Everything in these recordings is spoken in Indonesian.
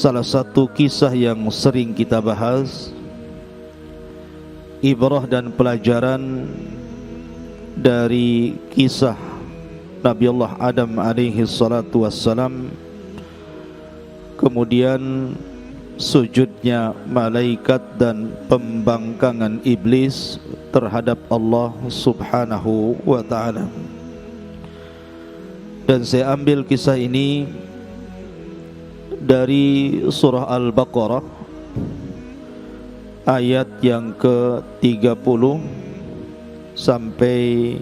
salah satu kisah yang sering kita bahas, ibrah dan pelajaran dari kisah Nabiullah Adam alaihi salatu wassalam, kemudian sujudnya malaikat dan pembangkangan iblis terhadap Allah subhanahu wa ta'ala. Dan saya ambil kisah ini dari surah Al-Baqarah ayat yang ke-30 sampai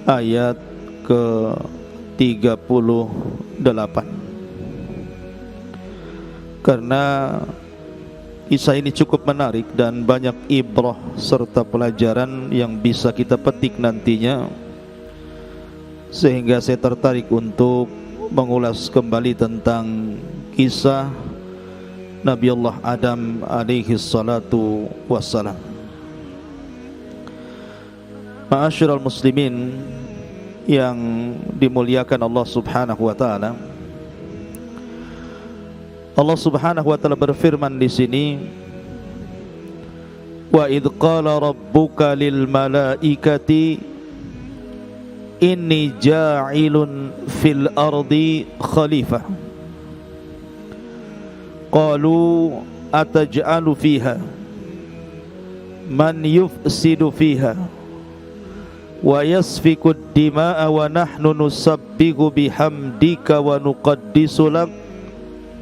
ayat ke-38, karena kisah ini cukup menarik dan banyak ibrah serta pelajaran yang bisa kita petik nantinya, sehingga saya tertarik untuk mengulas kembali tentang kisah Nabiullah Adam alaihi salatu wassalam. Ma'asyiral muslimin yang dimuliakan Allah subhanahu wa ta'ala, Allah subhanahu wa ta'ala berfirman di sini, wa idh qala rabbuka lil malaikati inni ja'ilun fil ardi khalifah qalu ataj'alu fiha man yufsidu fiha wa yasfiku ad-dima'a wa nahnu nusabbihu bihamdika wa nuqaddisu lak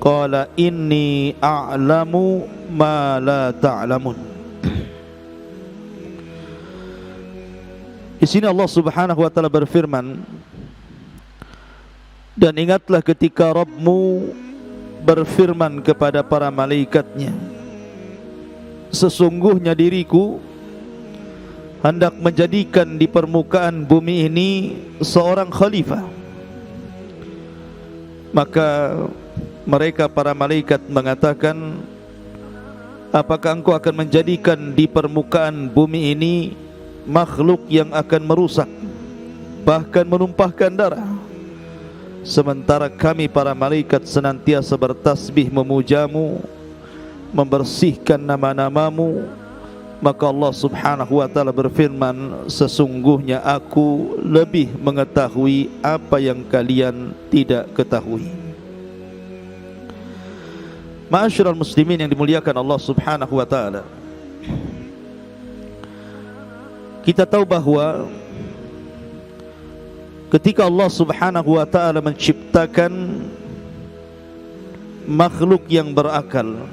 qala inni a'lamu ma la ta'lamun. Di sini Allah subhanahu wa ta'ala berfirman, dan ingatlah ketika Rabbmu berfirman kepada para malaikatnya, sesungguhnya diriku hendak menjadikan di permukaan bumi ini seorang khalifah. Maka mereka para malaikat mengatakan, apakah engkau akan menjadikan di permukaan bumi ini makhluk yang akan merusak, bahkan menumpahkan darah, sementara kami para malaikat senantiasa bertasbih memujamu, membersihkan nama-namamu? Maka Allah subhanahu wa ta'ala berfirman, sesungguhnya aku lebih mengetahui apa yang kalian tidak ketahui. Ma'asyiral muslimin yang dimuliakan Allah subhanahu wa ta'ala, kita tahu bahwa ketika Allah subhanahu wa ta'ala menciptakan makhluk yang berakal,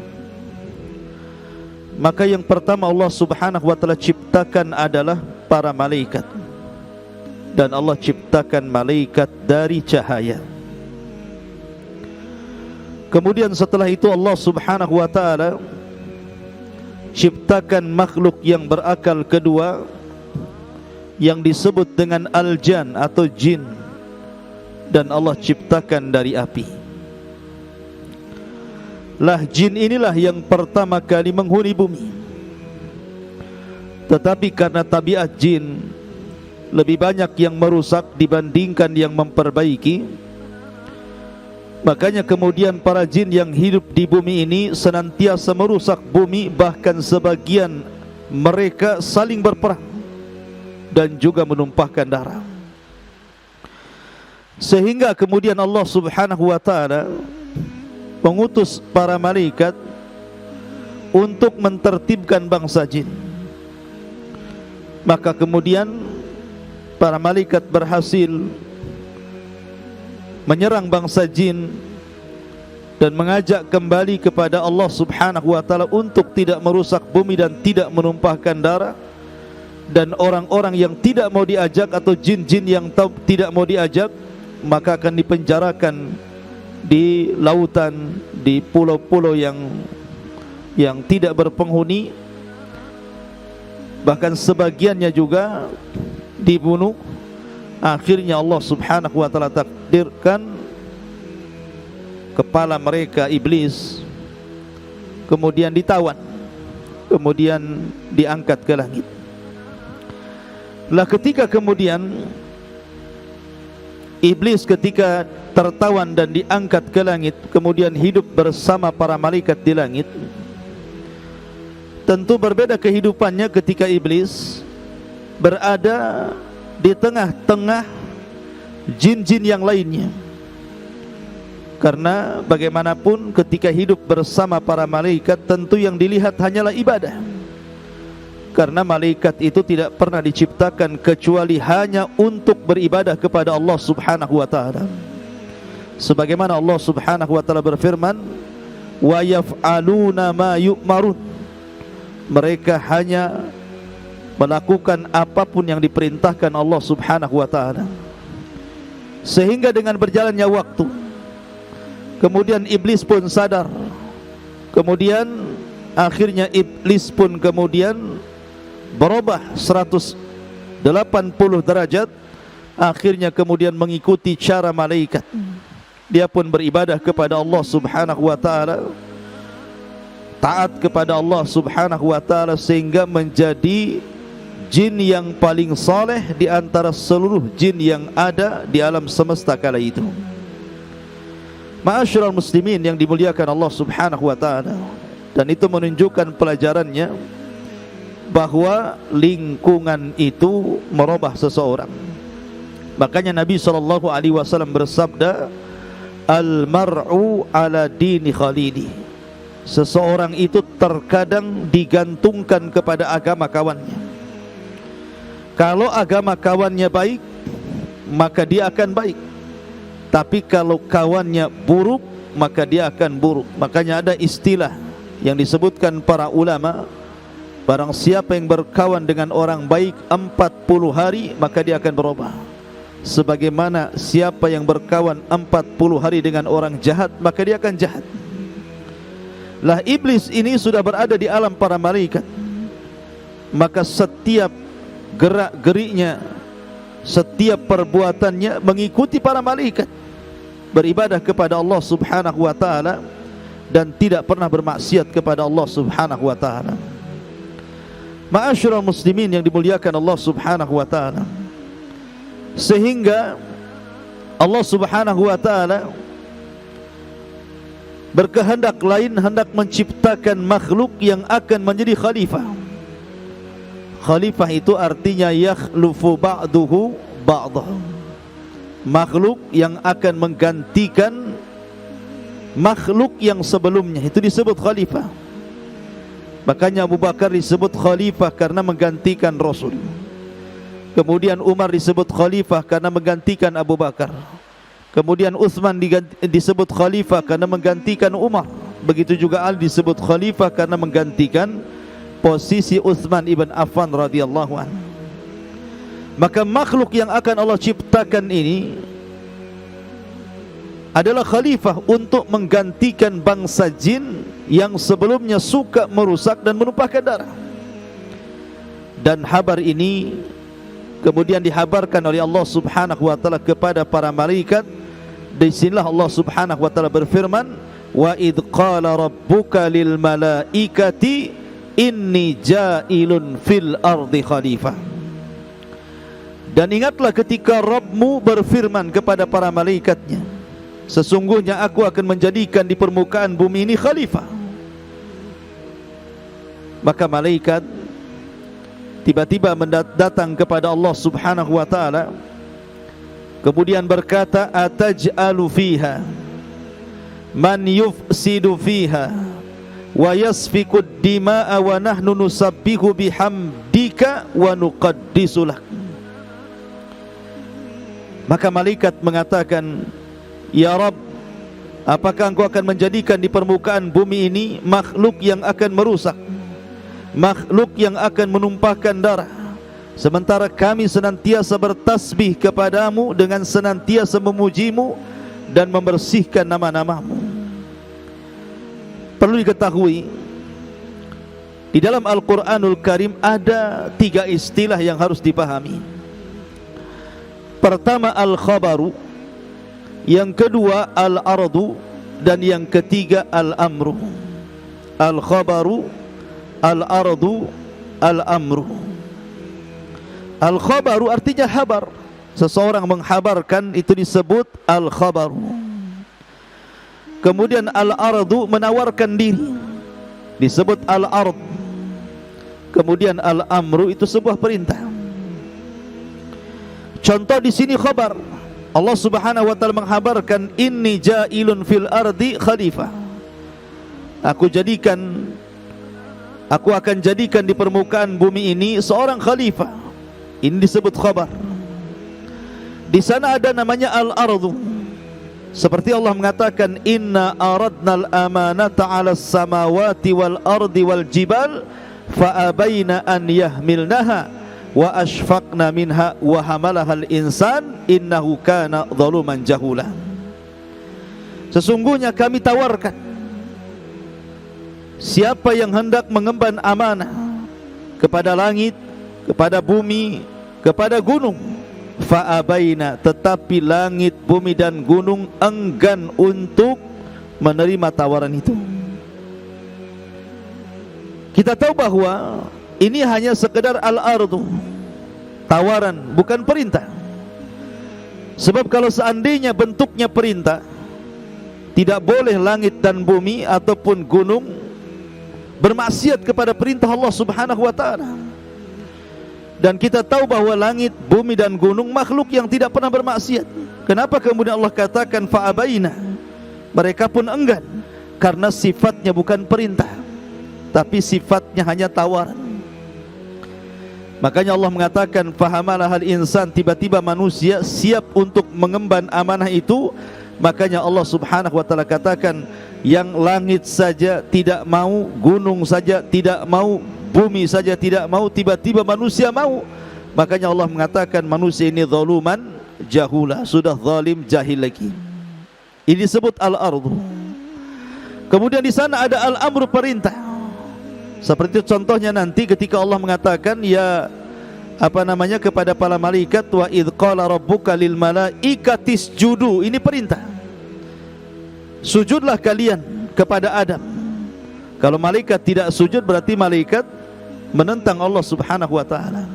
maka yang pertama Allah subhanahu wa ta'ala ciptakan adalah para malaikat. Dan Allah ciptakan malaikat dari cahaya. Kemudian setelah itu Allah subhanahu wa ta'ala ciptakan makhluk yang berakal kedua, yang disebut dengan al-jan atau jin, dan Allah ciptakan dari api. Lah jin inilah yang pertama kali menghuni bumi. Tetapi karena tabiat jin lebih banyak yang merusak dibandingkan yang memperbaiki, makanya kemudian para jin yang hidup di bumi ini senantiasa merusak bumi, bahkan sebagian mereka saling berperang dan juga menumpahkan darah. Sehingga kemudian Allah subhanahu wa ta'ala mengutus para malaikat untuk mentertibkan bangsa jin. Maka kemudian para malaikat berhasil menyerang bangsa jin dan mengajak kembali kepada Allah subhanahu wa ta'ala untuk tidak merusak bumi dan tidak menumpahkan darah. Dan orang-orang yang tidak mau diajak atau jin-jin yang tidak mau diajak, maka akan dipenjarakan di lautan, di pulau-pulau yang tidak berpenghuni, bahkan sebagiannya juga dibunuh. Akhirnya Allah subhanahu wa ta'ala takdirkan kepala mereka iblis kemudian ditawan, kemudian diangkat ke langit. Lah ketika kemudian Iblis ketika tertawan dan diangkat ke langit, kemudian hidup bersama para malaikat di langit, tentu berbeda kehidupannya ketika iblis berada di tengah-tengah jin-jin yang lainnya. Karena bagaimanapun ketika hidup bersama para malaikat, tentu yang dilihat hanyalah ibadah. Karena malaikat itu tidak pernah diciptakan kecuali hanya untuk beribadah kepada Allah Subhanahu wa ta'ala. Sebagaimana Allah Subhanahu wa ta'ala berfirman, wa yaf'aluna ma yu'marun. Mereka hanya melakukan apapun yang diperintahkan Allah Subhanahu wa ta'ala. Sehingga dengan berjalannya waktu, kemudian iblis pun sadar. Kemudian akhirnya iblis pun kemudian berubah 180 derajat. Akhirnya kemudian mengikuti cara malaikat. Dia pun beribadah kepada Allah Subhanahu wa ta'ala, taat kepada Allah Subhanahu wa ta'ala, sehingga menjadi jin yang paling saleh di antara seluruh jin yang ada di alam semesta kala itu. Ma'asyiral muslimin yang dimuliakan Allah Subhanahu wa ta'ala, dan itu menunjukkan pelajarannya bahwa lingkungan itu merubah seseorang. Makanya Nabi SAW bersabda, al-mar'u ala dini khalili. Seseorang itu terkadang digantungkan kepada agama kawannya. Kalau agama kawannya baik, maka dia akan baik. Tapi kalau kawannya buruk, maka dia akan buruk. Makanya ada istilah yang disebutkan para ulama, barang siapa yang berkawan dengan orang baik 40 hari, maka dia akan berubah. Sebagaimana siapa yang berkawan 40 hari dengan orang jahat, maka dia akan jahat. Lah iblis ini sudah berada di alam para malaikat, maka setiap gerak-geriknya, setiap perbuatannya mengikuti para malaikat, beribadah kepada Allah Subhanahu wa ta'ala, dan tidak pernah bermaksiat kepada Allah Subhanahu wa ta'ala. Ma'asyiral muslimin yang dimuliakan Allah Subhanahu wa ta'ala, sehingga Allah Subhanahu wa ta'ala berkehendak lain, hendak menciptakan makhluk yang akan menjadi khalifah. Khalifah itu artinya yakhlufu ba'duhu ba'dah, makhluk yang akan menggantikan makhluk yang sebelumnya, itu disebut khalifah. Makanya Abu Bakar disebut khalifah karena menggantikan Rasul. Kemudian Umar disebut khalifah karena menggantikan Abu Bakar. Kemudian Utsman disebut khalifah karena menggantikan Umar. Begitu juga Ali disebut khalifah karena menggantikan posisi Utsman ibn Affan radhiyallahu anhu. Maka makhluk yang akan Allah ciptakan ini adalah khalifah untuk menggantikan bangsa jin yang sebelumnya suka merusak dan menumpahkan darah. Dan kabar ini kemudian dihabarkan oleh Allah Subhanahu wa ta'ala kepada para malaikat. Disinilah Allah Subhanahu wa ta'ala berfirman, wa idh qala rabbuka lil malaikati inni ja'ilun fil ardi khalifah. Dan ingatlah ketika Rabbmu berfirman kepada para malaikatnya, sesungguhnya aku akan menjadikan di permukaan bumi ini khalifah. Maka malaikat tiba-tiba datang kepada Allah Subhanahu wa ta'ala, kemudian berkata, ataj'alu fiha man yufsidu fiha wa yasfiku dima'a wa nahnu nusabbihu bihamdika wa nuqaddisu lak. Maka malaikat mengatakan, ya Rabb, apakah engkau akan menjadikan di permukaan bumi ini makhluk yang akan merusak, makhluk yang akan menumpahkan darah, sementara kami senantiasa bertasbih kepadamu dengan senantiasa memujimu dan membersihkan nama-namamu. Perlu diketahui, di dalam Al-Quranul Karim ada 3 istilah yang harus dipahami. Pertama al-khabaru, yang kedua al-ardu, dan yang ketiga al-amru. Al-khabaru, al-ardu, al-amru. Al-khabaru artinya habar, seseorang menghabarkan, itu disebut al-khabar. Kemudian al-ardu, menawarkan diri, disebut al-ard. Kemudian al-amru, itu sebuah perintah. Contoh di sini khabar. Allah Subhanahu wa taala menghabarkan, inni ja'ilun fil ardi khalifah. Aku akan jadikan di permukaan bumi ini seorang khalifah. Ini disebut khabar. Di sana ada namanya al-ardu. Seperti Allah mengatakan, inna aradnal amanata 'alas samawati wal ardi wal jibal fa abaina an yahmilnaha wa ashfaqna minha wa hamalahal insan innahu kana zaluman jahula. Sesungguhnya kami tawarkan, siapa yang hendak mengemban amanah kepada langit, kepada bumi, kepada gunung, fa'abaina, tetapi langit, bumi dan gunung enggan untuk menerima tawaran itu. Kita tahu bahwa ini hanya sekedar al-ardu, tawaran, bukan perintah. Sebab kalau seandainya bentuknya perintah, tidak boleh langit dan bumi ataupun gunung bermaksiat kepada perintah Allah Subhanahu wa taala. Dan kita tahu bahwa langit, bumi dan gunung makhluk yang tidak pernah bermaksiat. Kenapa kemudian Allah katakan fa'abaina? Mereka pun enggan, karena sifatnya bukan perintah, tapi sifatnya hanya tawaran. Makanya Allah mengatakan fahamalahal insan, tiba-tiba manusia siap untuk mengemban amanah itu. Makanya Allah Subhanahu wa taala katakan, yang langit saja tidak mau, gunung saja tidak mau, bumi saja tidak mau, tiba-tiba manusia mau. Makanya Allah mengatakan manusia ini zaluman jahula, sudah zalim, jahil lagi. Ini disebut al-ardu. Kemudian di sana ada al-amru, perintah. Seperti contohnya nanti ketika Allah mengatakan kepada para malaikat, wa idz qala rabbuka lil malaikati isjudu, ini perintah. Sujudlah kalian kepada Adam. Kalau malaikat tidak sujud, berarti malaikat menentang Allah Subhanahu wa taala.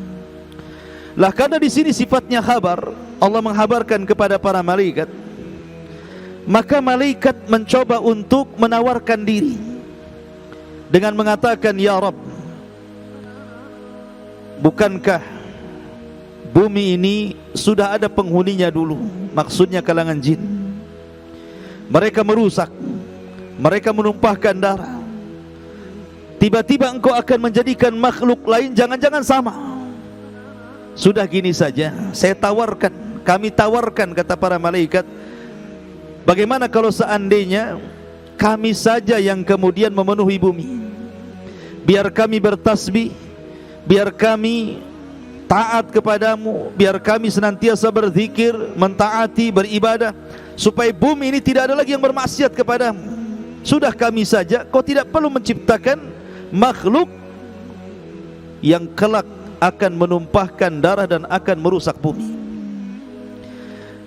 Lah karena di sini sifatnya khabar, Allah menghabarkan kepada para malaikat, maka malaikat mencoba untuk menawarkan diri dengan mengatakan, ya Rabb, bukankah bumi ini sudah ada penghuninya dulu? Maksudnya kalangan jin. Mereka merusak, mereka menumpahkan darah. Tiba-tiba engkau akan menjadikan makhluk lain, jangan-jangan sama. Sudah gini saja, saya tawarkan, kami tawarkan, kata para malaikat, bagaimana kalau seandainya kami saja yang kemudian memenuhi bumi? Biar kami bertasbih, biar kami taat kepadamu, biar kami senantiasa berzikir, mentaati, beribadah, supaya bumi ini tidak ada lagi yang bermaksiat kepadamu. Sudah kami saja, kau tidak perlu menciptakan makhluk yang kelak akan menumpahkan darah dan akan merusak bumi.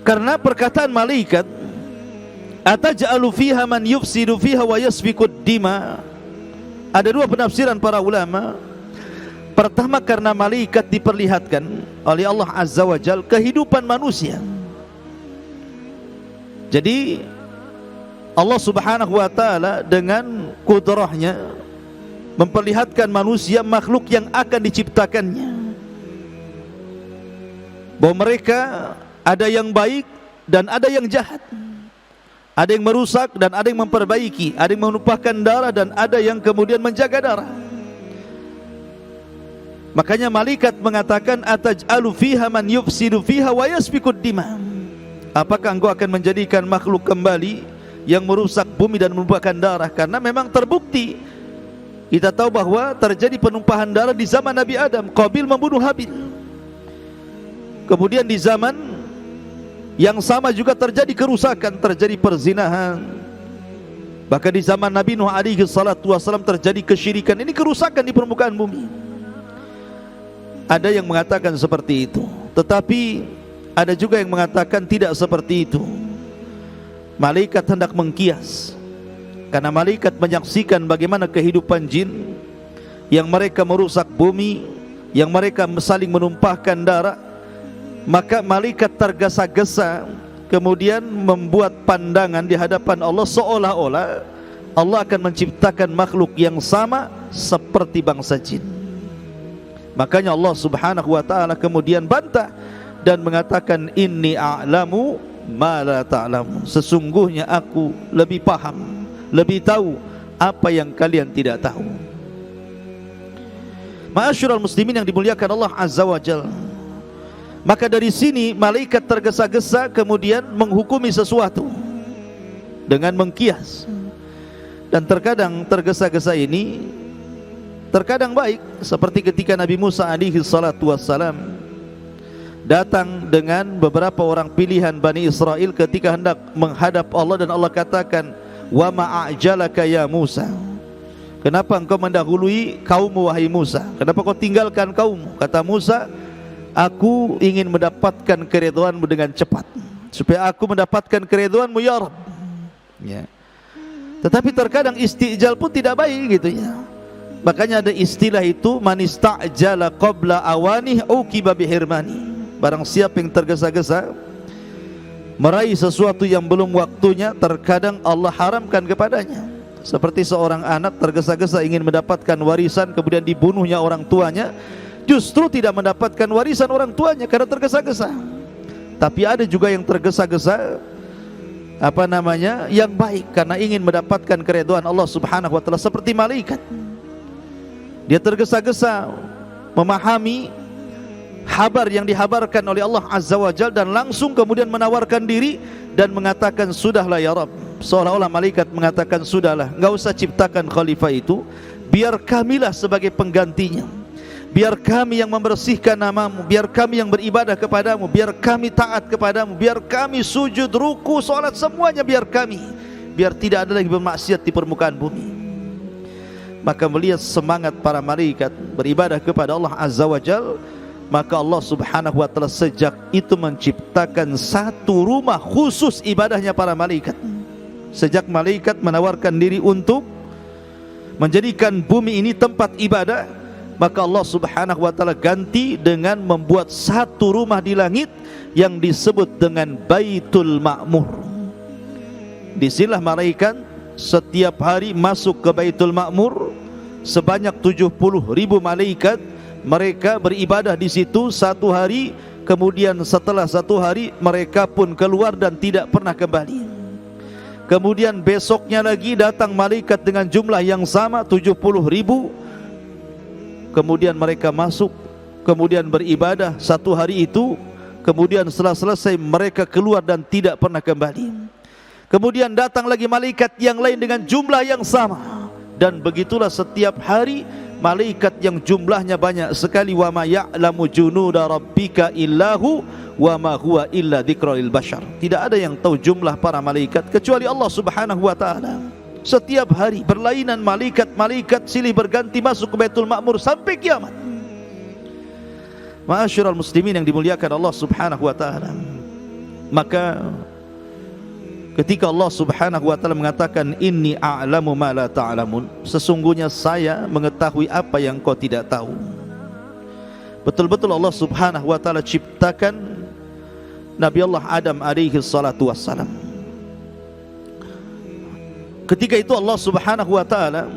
Karena perkataan malaikat, ataj'alu fiha man yufsidu fiha wa yasfikud dima, ada dua penafsiran para ulama. Pertama, karena malaikat diperlihatkan oleh Allah Azza wa Jal kehidupan manusia. Jadi Allah Subhanahu wa taala dengan kudrahnya memperlihatkan manusia makhluk yang akan diciptakannya, bahwa mereka ada yang baik dan ada yang jahat, ada yang merusak dan ada yang memperbaiki, ada yang menumpahkan darah dan ada yang kemudian menjaga darah. Makanya malaikat mengatakan, ataj'alu fiha man yufsidu fiha wa yasfikud dima, apakah engkau akan menjadikan makhluk kembali yang merusak bumi dan menumpahkan darah? Karena memang terbukti, kita tahu bahwa terjadi penumpahan darah di zaman Nabi Adam, Qabil membunuh Habil. Kemudian di zaman yang sama juga terjadi kerusakan, terjadi perzinahan. Bahkan di zaman Nabi Nuh alaihi salatu wasallam terjadi kesyirikan. Ini kerusakan di permukaan bumi. Ada yang mengatakan seperti itu, tetapi ada juga yang mengatakan tidak seperti itu. Malaikat hendak mengkias, karena malaikat menyaksikan bagaimana kehidupan jin yang mereka merusak bumi, yang mereka saling menumpahkan darah, maka malaikat tergesa-gesa kemudian membuat pandangan di hadapan Allah seolah-olah Allah akan menciptakan makhluk yang sama seperti bangsa jin. Makanya Allah Subhanahu wa taala kemudian bantah dan mengatakan inni a'lamu ma la ta'lamun. Sesungguhnya aku lebih paham, lebih tahu apa yang kalian tidak tahu. Ma'asyiral muslimin yang dimuliakan Allah Azza wa Jalla, maka dari sini malaikat tergesa-gesa kemudian menghukumi sesuatu dengan mengkias. Dan terkadang tergesa-gesa ini terkadang baik, seperti ketika Nabi Musa alaihi salatu wassalam datang dengan beberapa orang pilihan Bani Israel ketika hendak menghadap Allah, dan Allah katakan, wa ma'ajalaka ya Musa, kenapa engkau mendahului kaummu wahai Musa, kenapa kau tinggalkan kaummu? Kata Musa, aku ingin mendapatkan keridhaanmu dengan cepat, supaya aku mendapatkan keridhaanmu ya Rabb. Ya. Tetapi terkadang istijal pun tidak baik gitu ya. Makanya ada istilah itu, man istajala qabla awanih uqiba bihirmani. Barang siapa yang tergesa-gesa meraih sesuatu yang belum waktunya, terkadang Allah haramkan kepadanya. Seperti seorang anak tergesa-gesa ingin mendapatkan warisan, kemudian dibunuhnya orang tuanya, justru tidak mendapatkan warisan orang tuanya karena tergesa-gesa. Tapi ada juga yang tergesa-gesa yang baik karena ingin mendapatkan keridhaan Allah Subhanahu wa taala, seperti malaikat. Dia tergesa-gesa memahami kabar yang dihabarkan oleh Allah Azza wa Jalla dan langsung kemudian menawarkan diri dan mengatakan, sudahlah ya Rabb. Seolah-olah malaikat mengatakan, sudahlah, enggak usah ciptakan khalifah itu, biar kamilah sebagai penggantinya. Biar kami yang membersihkan namamu, biar kami yang beribadah kepadamu, biar kami taat kepadamu, biar kami sujud, ruku, salat, semuanya biar kami, biar tidak ada lagi bermaksiat di permukaan bumi. Maka melihat semangat para malaikat beribadah kepada Allah Azza wa Jalla, maka Allah Subhanahu wa taala sejak itu menciptakan satu rumah khusus ibadahnya para malaikat. Sejak malaikat menawarkan diri untuk menjadikan bumi ini tempat ibadah, maka Allah Subhanahu wa taala ganti dengan membuat satu rumah di langit yang disebut dengan Baitul Ma'mur. Disinilah malaikat setiap hari masuk ke Baitul Ma'mur, sebanyak 70.000 malaikat. Mereka beribadah di situ satu hari, kemudian setelah satu hari mereka pun keluar dan tidak pernah kembali. Kemudian besoknya lagi datang malaikat dengan jumlah yang sama, 70.000. Kemudian mereka masuk, kemudian beribadah satu hari itu, kemudian setelah selesai mereka keluar dan tidak pernah kembali. Kemudian datang lagi malaikat yang lain dengan jumlah yang sama, dan begitulah setiap hari malaikat yang jumlahnya banyak sekali. Wa ma ya'lamu junuda rabbika illahu wa ma huwa illa dzikra lil bashar. Tidak ada yang tahu jumlah para malaikat kecuali Allah Subhanahu wa taala. Setiap hari berlainan malaikat silih berganti masuk ke Baitul Ma'mur sampai kiamat. Ma'asyiral muslimin yang dimuliakan Allah Subhanahu wa taala, maka ketika Allah Subhanahu wa taala mengatakan inni a'lamu ma la ta'lamun, sesungguhnya saya mengetahui apa yang kau tidak tahu. Betul-betul Allah Subhanahu wa taala ciptakan Nabi Allah Adam alaihi salatu wassalam. Ketika itu Allah Subhanahu wa taala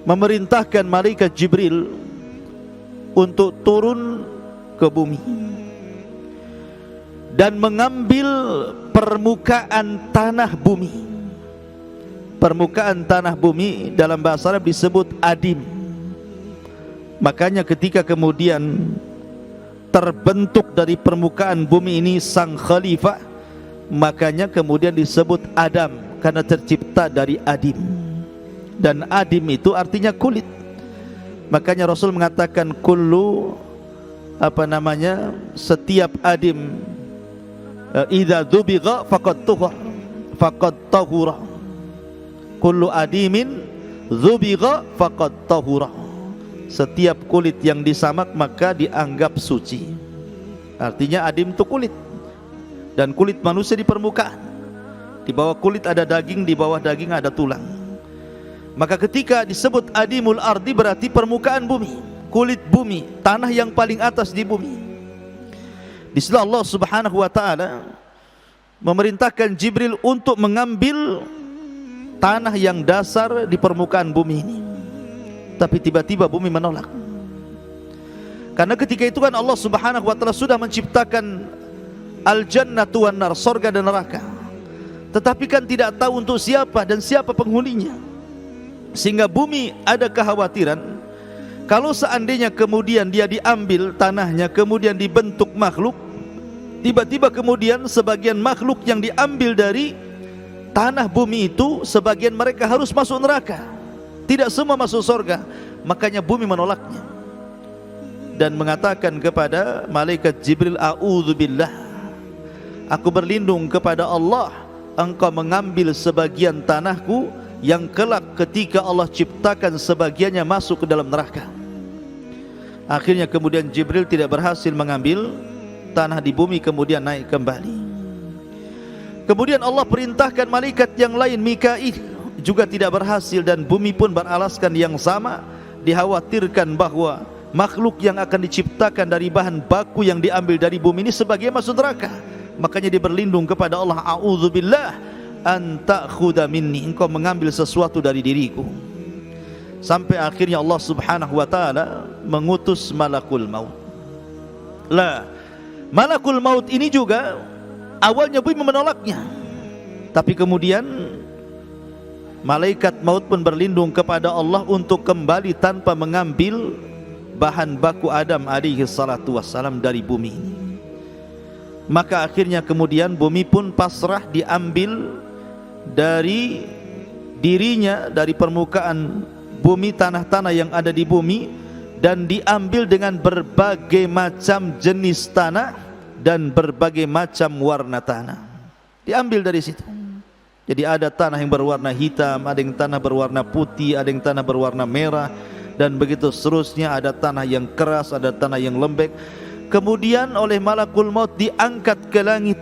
memerintahkan malaikat Jibril untuk turun ke bumi dan mengambil permukaan tanah bumi. Permukaan tanah bumi dalam bahasa Arab disebut adim. Makanya ketika kemudian terbentuk dari permukaan bumi ini sang khalifah, makanya kemudian disebut Adam, karena tercipta dari adim. Dan adim itu artinya kulit. Makanya Rasul mengatakan kullu setiap adim idza dzubigha faqad tahura. Kullu adimin dzubigha faqad tahura. Setiap kulit yang disamak maka dianggap suci. Artinya adim itu kulit, dan kulit manusia di permukaan. Di bawah kulit ada daging, di bawah daging ada tulang. Maka ketika disebut adimul ardi berarti permukaan bumi, kulit bumi, tanah yang paling atas di bumi. Di situ Allah Subhanahu wa taala memerintahkan Jibril untuk mengambil tanah yang dasar di permukaan bumi ini. Tapi tiba-tiba bumi menolak. Karena ketika itu kan Allah Subhanahu wa taala sudah menciptakan al-jannatu wan nar, surga dan neraka. Tetapi kan tidak tahu untuk siapa dan siapa penghuninya. Sehingga bumi ada kekhawatiran kalau seandainya kemudian dia diambil tanahnya, kemudian dibentuk makhluk, tiba-tiba kemudian sebagian makhluk yang diambil dari tanah bumi itu, sebagian mereka harus masuk neraka, tidak semua masuk surga. Makanya bumi menolaknya dan mengatakan kepada malaikat Jibril, a'udzubillah, aku berlindung kepada Allah, engkau mengambil sebagian tanahku yang kelak ketika Allah ciptakan sebagiannya masuk ke dalam neraka. Akhirnya kemudian Jibril tidak berhasil mengambil tanah di bumi, kemudian naik kembali. Kemudian Allah perintahkan malaikat yang lain, Mikail, juga tidak berhasil, dan bumi pun beralaskan yang sama. Dikhawatirkan bahwa makhluk yang akan diciptakan dari bahan baku yang diambil dari bumi ini sebagian masuk neraka. Makanya dia berlindung kepada Allah, a'udzubillah an ta'khudha minni, engkau mengambil sesuatu dari diriku. Sampai akhirnya Allah Subhanahu wa taala mengutus malakul maut. Lah, malakul maut ini juga awalnya bumi menolaknya, tapi kemudian malaikat maut pun berlindung kepada Allah untuk kembali tanpa mengambil bahan baku Adam alaihi salatu wassalam dari bumi ini. Maka akhirnya kemudian bumi pun pasrah, diambil dari dirinya, dari permukaan bumi, tanah-tanah yang ada di bumi, dan diambil dengan berbagai macam jenis tanah dan berbagai macam warna tanah. Diambil dari situ. Jadi ada tanah yang berwarna hitam, ada yang tanah berwarna putih, ada yang tanah berwarna merah, dan begitu seterusnya. Ada tanah yang keras, ada tanah yang lembek. Kemudian oleh malakul maut diangkat ke langit,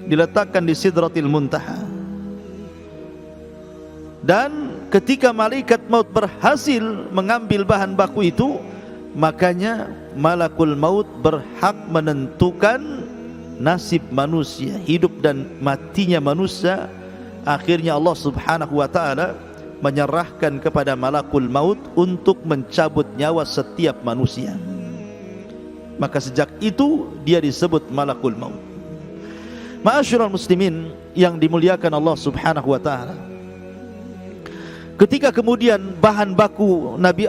diletakkan di Sidratil Muntaha. Dan ketika malaikat maut berhasil mengambil bahan baku itu, makanya malakul maut berhak menentukan nasib manusia, hidup dan matinya manusia. Akhirnya Allah Subhanahu wa taala menyerahkan kepada malakul maut untuk mencabut nyawa setiap manusia. Maka sejak itu dia disebut malakul maut. Ma'asyiral muslimin yang dimuliakan Allah Subhanahu wa taala, ketika kemudian bahan baku Nabi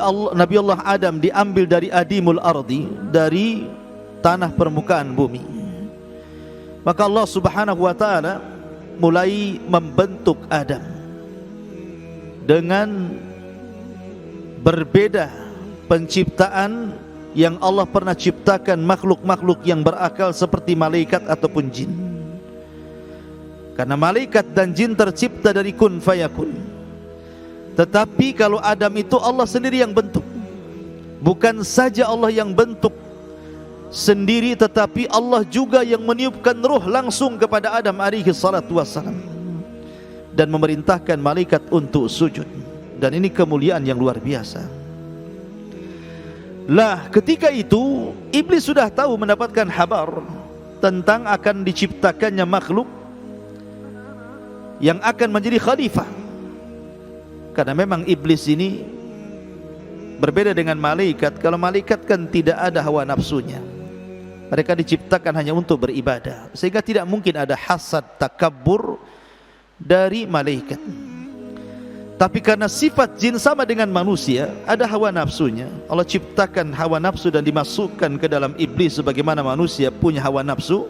Allah Adam diambil dari adimul ardi, dari tanah permukaan bumi, maka Allah Subhanahu wa taala mulai membentuk Adam dengan berbeda penciptaan yang Allah pernah ciptakan makhluk-makhluk yang berakal seperti malaikat ataupun jin. Karena malaikat dan jin tercipta dari kun fayakun. Tetapi kalau Adam itu Allah sendiri yang bentuk. Bukan saja Allah yang bentuk sendiri, tetapi Allah juga yang meniupkan ruh langsung kepada Adam alaihi salatu wassalam dan memerintahkan malaikat untuk sujud. Dan ini kemuliaan yang luar biasa. Lah, ketika itu iblis sudah tahu, mendapatkan kabar tentang akan diciptakannya makhluk yang akan menjadi khalifah. Karena memang iblis ini berbeda dengan malaikat. Kalau malaikat kan tidak ada hawa nafsunya, mereka diciptakan hanya untuk beribadah, sehingga tidak mungkin ada hasad, takabbur dari malaikat. Tapi karena sifat jin sama dengan manusia, ada hawa nafsunya. Allah ciptakan hawa nafsu dan dimasukkan ke dalam iblis sebagaimana manusia punya hawa nafsu.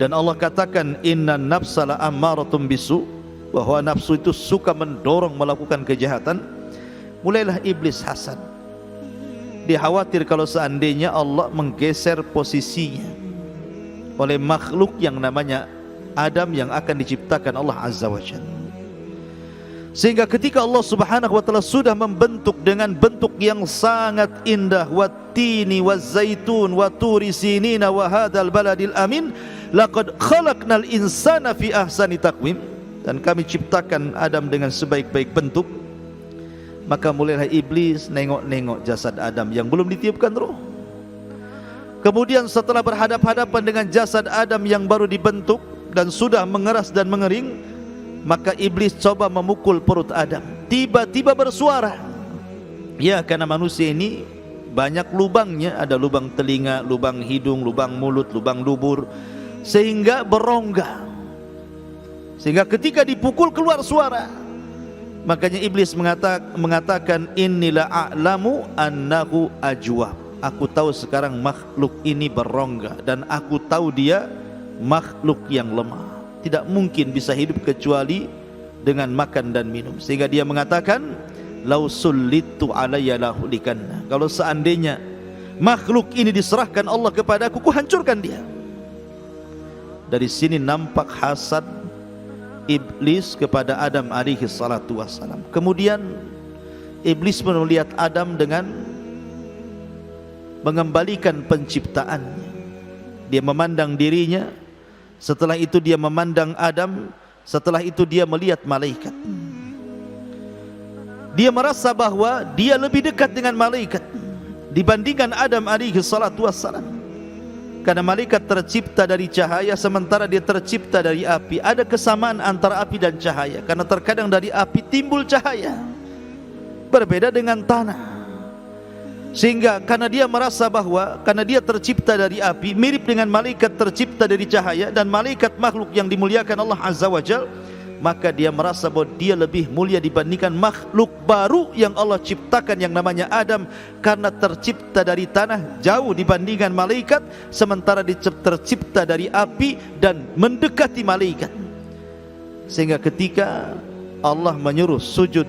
Dan Allah katakan innan nafsa la ammaratum bisu, bahwa nafsu itu suka mendorong melakukan kejahatan. Mulailah iblis hasad. Dia khawatir kalau seandainya Allah menggeser posisinya oleh makhluk yang namanya Adam yang akan diciptakan Allah Azza wa Jalla. Sehingga ketika Allah Subhanahu wa taala sudah membentuk dengan bentuk yang sangat indah, wattini wazzaitun wa turi sinina wa hadzal baladil amin, laqad khalaqnal insana fi ahsani taqwim, dan kami ciptakan Adam dengan sebaik-baik bentuk. Maka mulailah iblis nengok-nengok jasad Adam yang belum ditiupkan ruh. Kemudian setelah berhadap-hadapan dengan jasad Adam yang baru dibentuk dan sudah mengeras dan mengering, maka iblis coba memukul perut Adam. Tiba-tiba bersuara. Ya, karena manusia ini banyak lubangnya, ada lubang telinga, lubang hidung, lubang mulut, lubang dubur, sehingga berongga. Sehingga ketika dipukul keluar suara. Makanya iblis mengatakan, innila a'lamu annahu ajwab. Aku tahu sekarang makhluk ini berongga, dan aku tahu dia makhluk yang lemah, tidak mungkin bisa hidup kecuali dengan makan dan minum. Sehingga dia mengatakan, lau sullitu alayya lahulikanna. Kalau seandainya makhluk ini diserahkan Allah kepadaku, ku hancurkan dia. Dari sini nampak hasad iblis kepada Adam alaihi salatu wassalam. Kemudian iblis melihat Adam dengan mengembalikan penciptaannya. Dia memandang dirinya, setelah itu dia memandang Adam, setelah itu dia melihat malaikat. Dia merasa bahwa dia lebih dekat dengan malaikat dibandingkan Adam alaihi salatu wassalam. Karena malaikat tercipta dari cahaya, sementara dia tercipta dari api. Ada kesamaan antara api dan cahaya, karena terkadang dari api timbul cahaya, berbeda dengan tanah. Sehingga karena dia merasa bahwa karena dia tercipta dari api, mirip dengan malaikat tercipta dari cahaya, dan malaikat makhluk yang dimuliakan Allah Azza wa Jalla, maka dia merasa bahwa dia lebih mulia dibandingkan makhluk baru yang Allah ciptakan yang namanya Adam, karena tercipta dari tanah, jauh dibandingkan malaikat, sementara dia tercipta dari api dan mendekati malaikat. Sehingga ketika Allah menyuruh sujud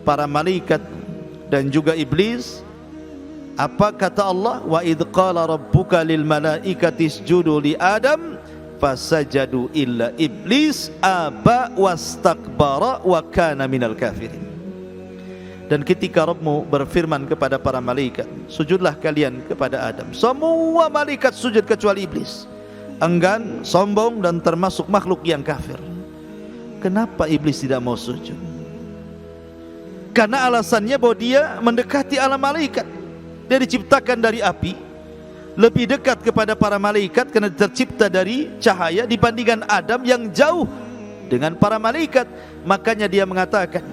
para malaikat dan juga iblis, apa kata Allah? Wa idh qala rabbuka lil malaikati isjudu li Adam fasajadu illa iblis aba wastakbara wa kana minal kafirin. Dan ketika Rabbmu berfirman kepada para malaikat, sujudlah kalian kepada Adam, semua malaikat sujud kecuali iblis, enggan, sombong, dan termasuk makhluk yang kafir. Kenapa iblis tidak mau sujud? Karena alasannya bahwa dia mendekati alam malaikat. Dia diciptakan dari api, lebih dekat kepada para malaikat karena tercipta dari cahaya dibandingkan Adam yang jauh dengan para malaikat. Makanya dia mengatakan,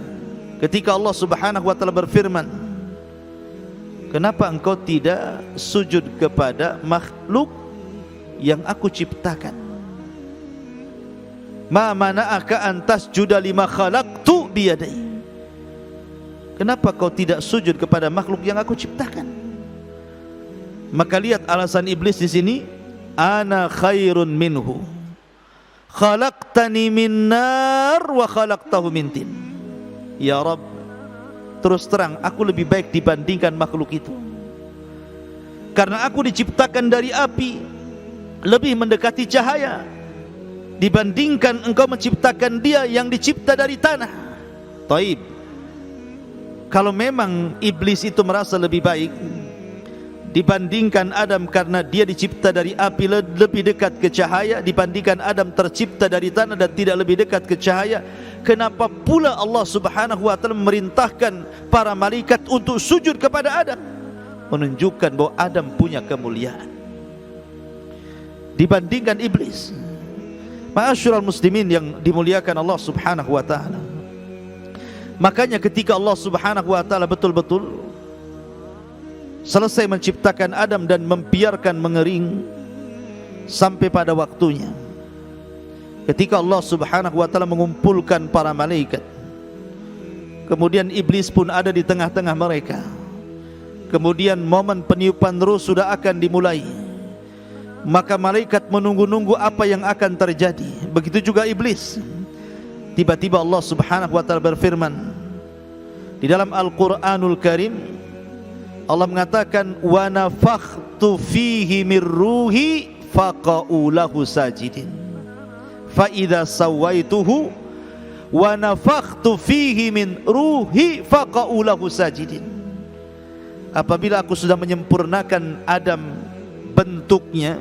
ketika Allah Subhanahu wa taala berfirman, kenapa engkau tidak sujud kepada makhluk yang aku ciptakan? Ma mana'aka an tasjuda lima khalaqtu biyadai. Kenapa kau tidak sujud kepada makhluk yang aku ciptakan? Maka lihat alasan iblis di sini, ana khairun minhu khalaqtani min nar wa khalaqtahu min tin. Ya Rabb, terus terang aku lebih baik dibandingkan makhluk itu, karena aku diciptakan dari api, lebih mendekati cahaya dibandingkan engkau menciptakan dia yang dicipta dari tanah. Taib, kalau memang iblis itu merasa lebih baik dibandingkan Adam karena dia dicipta dari api, lebih dekat ke cahaya dibandingkan Adam tercipta dari tanah dan tidak lebih dekat ke cahaya, kenapa pula Allah Subhanahu wa taala memerintahkan para malaikat untuk sujud kepada Adam? Menunjukkan bahwa Adam punya kemuliaan dibandingkan iblis. Ma'asyiral muslimin yang dimuliakan Allah Subhanahu wa taala, makanya ketika Allah Subhanahu wa taala betul-betul selesai menciptakan Adam dan membiarkan mengering sampai pada waktunya, ketika Allah Subhanahu wa taala mengumpulkan para malaikat, kemudian iblis pun ada di tengah-tengah mereka, kemudian momen peniupan ruh sudah akan dimulai, maka malaikat menunggu-nunggu apa yang akan terjadi. Begitu juga iblis. Tiba-tiba Allah Subhanahu wa taala berfirman di dalam Al-Qur'anul Karim, Allah mengatakan, wa nafakhtu fihi mir ruhi faqa'u lahu sajidin fa idza sawaituhu wa nafakhtu fihi min ruhi faqa'u lahu sajidin. Apabila aku sudah menyempurnakan Adam bentuknya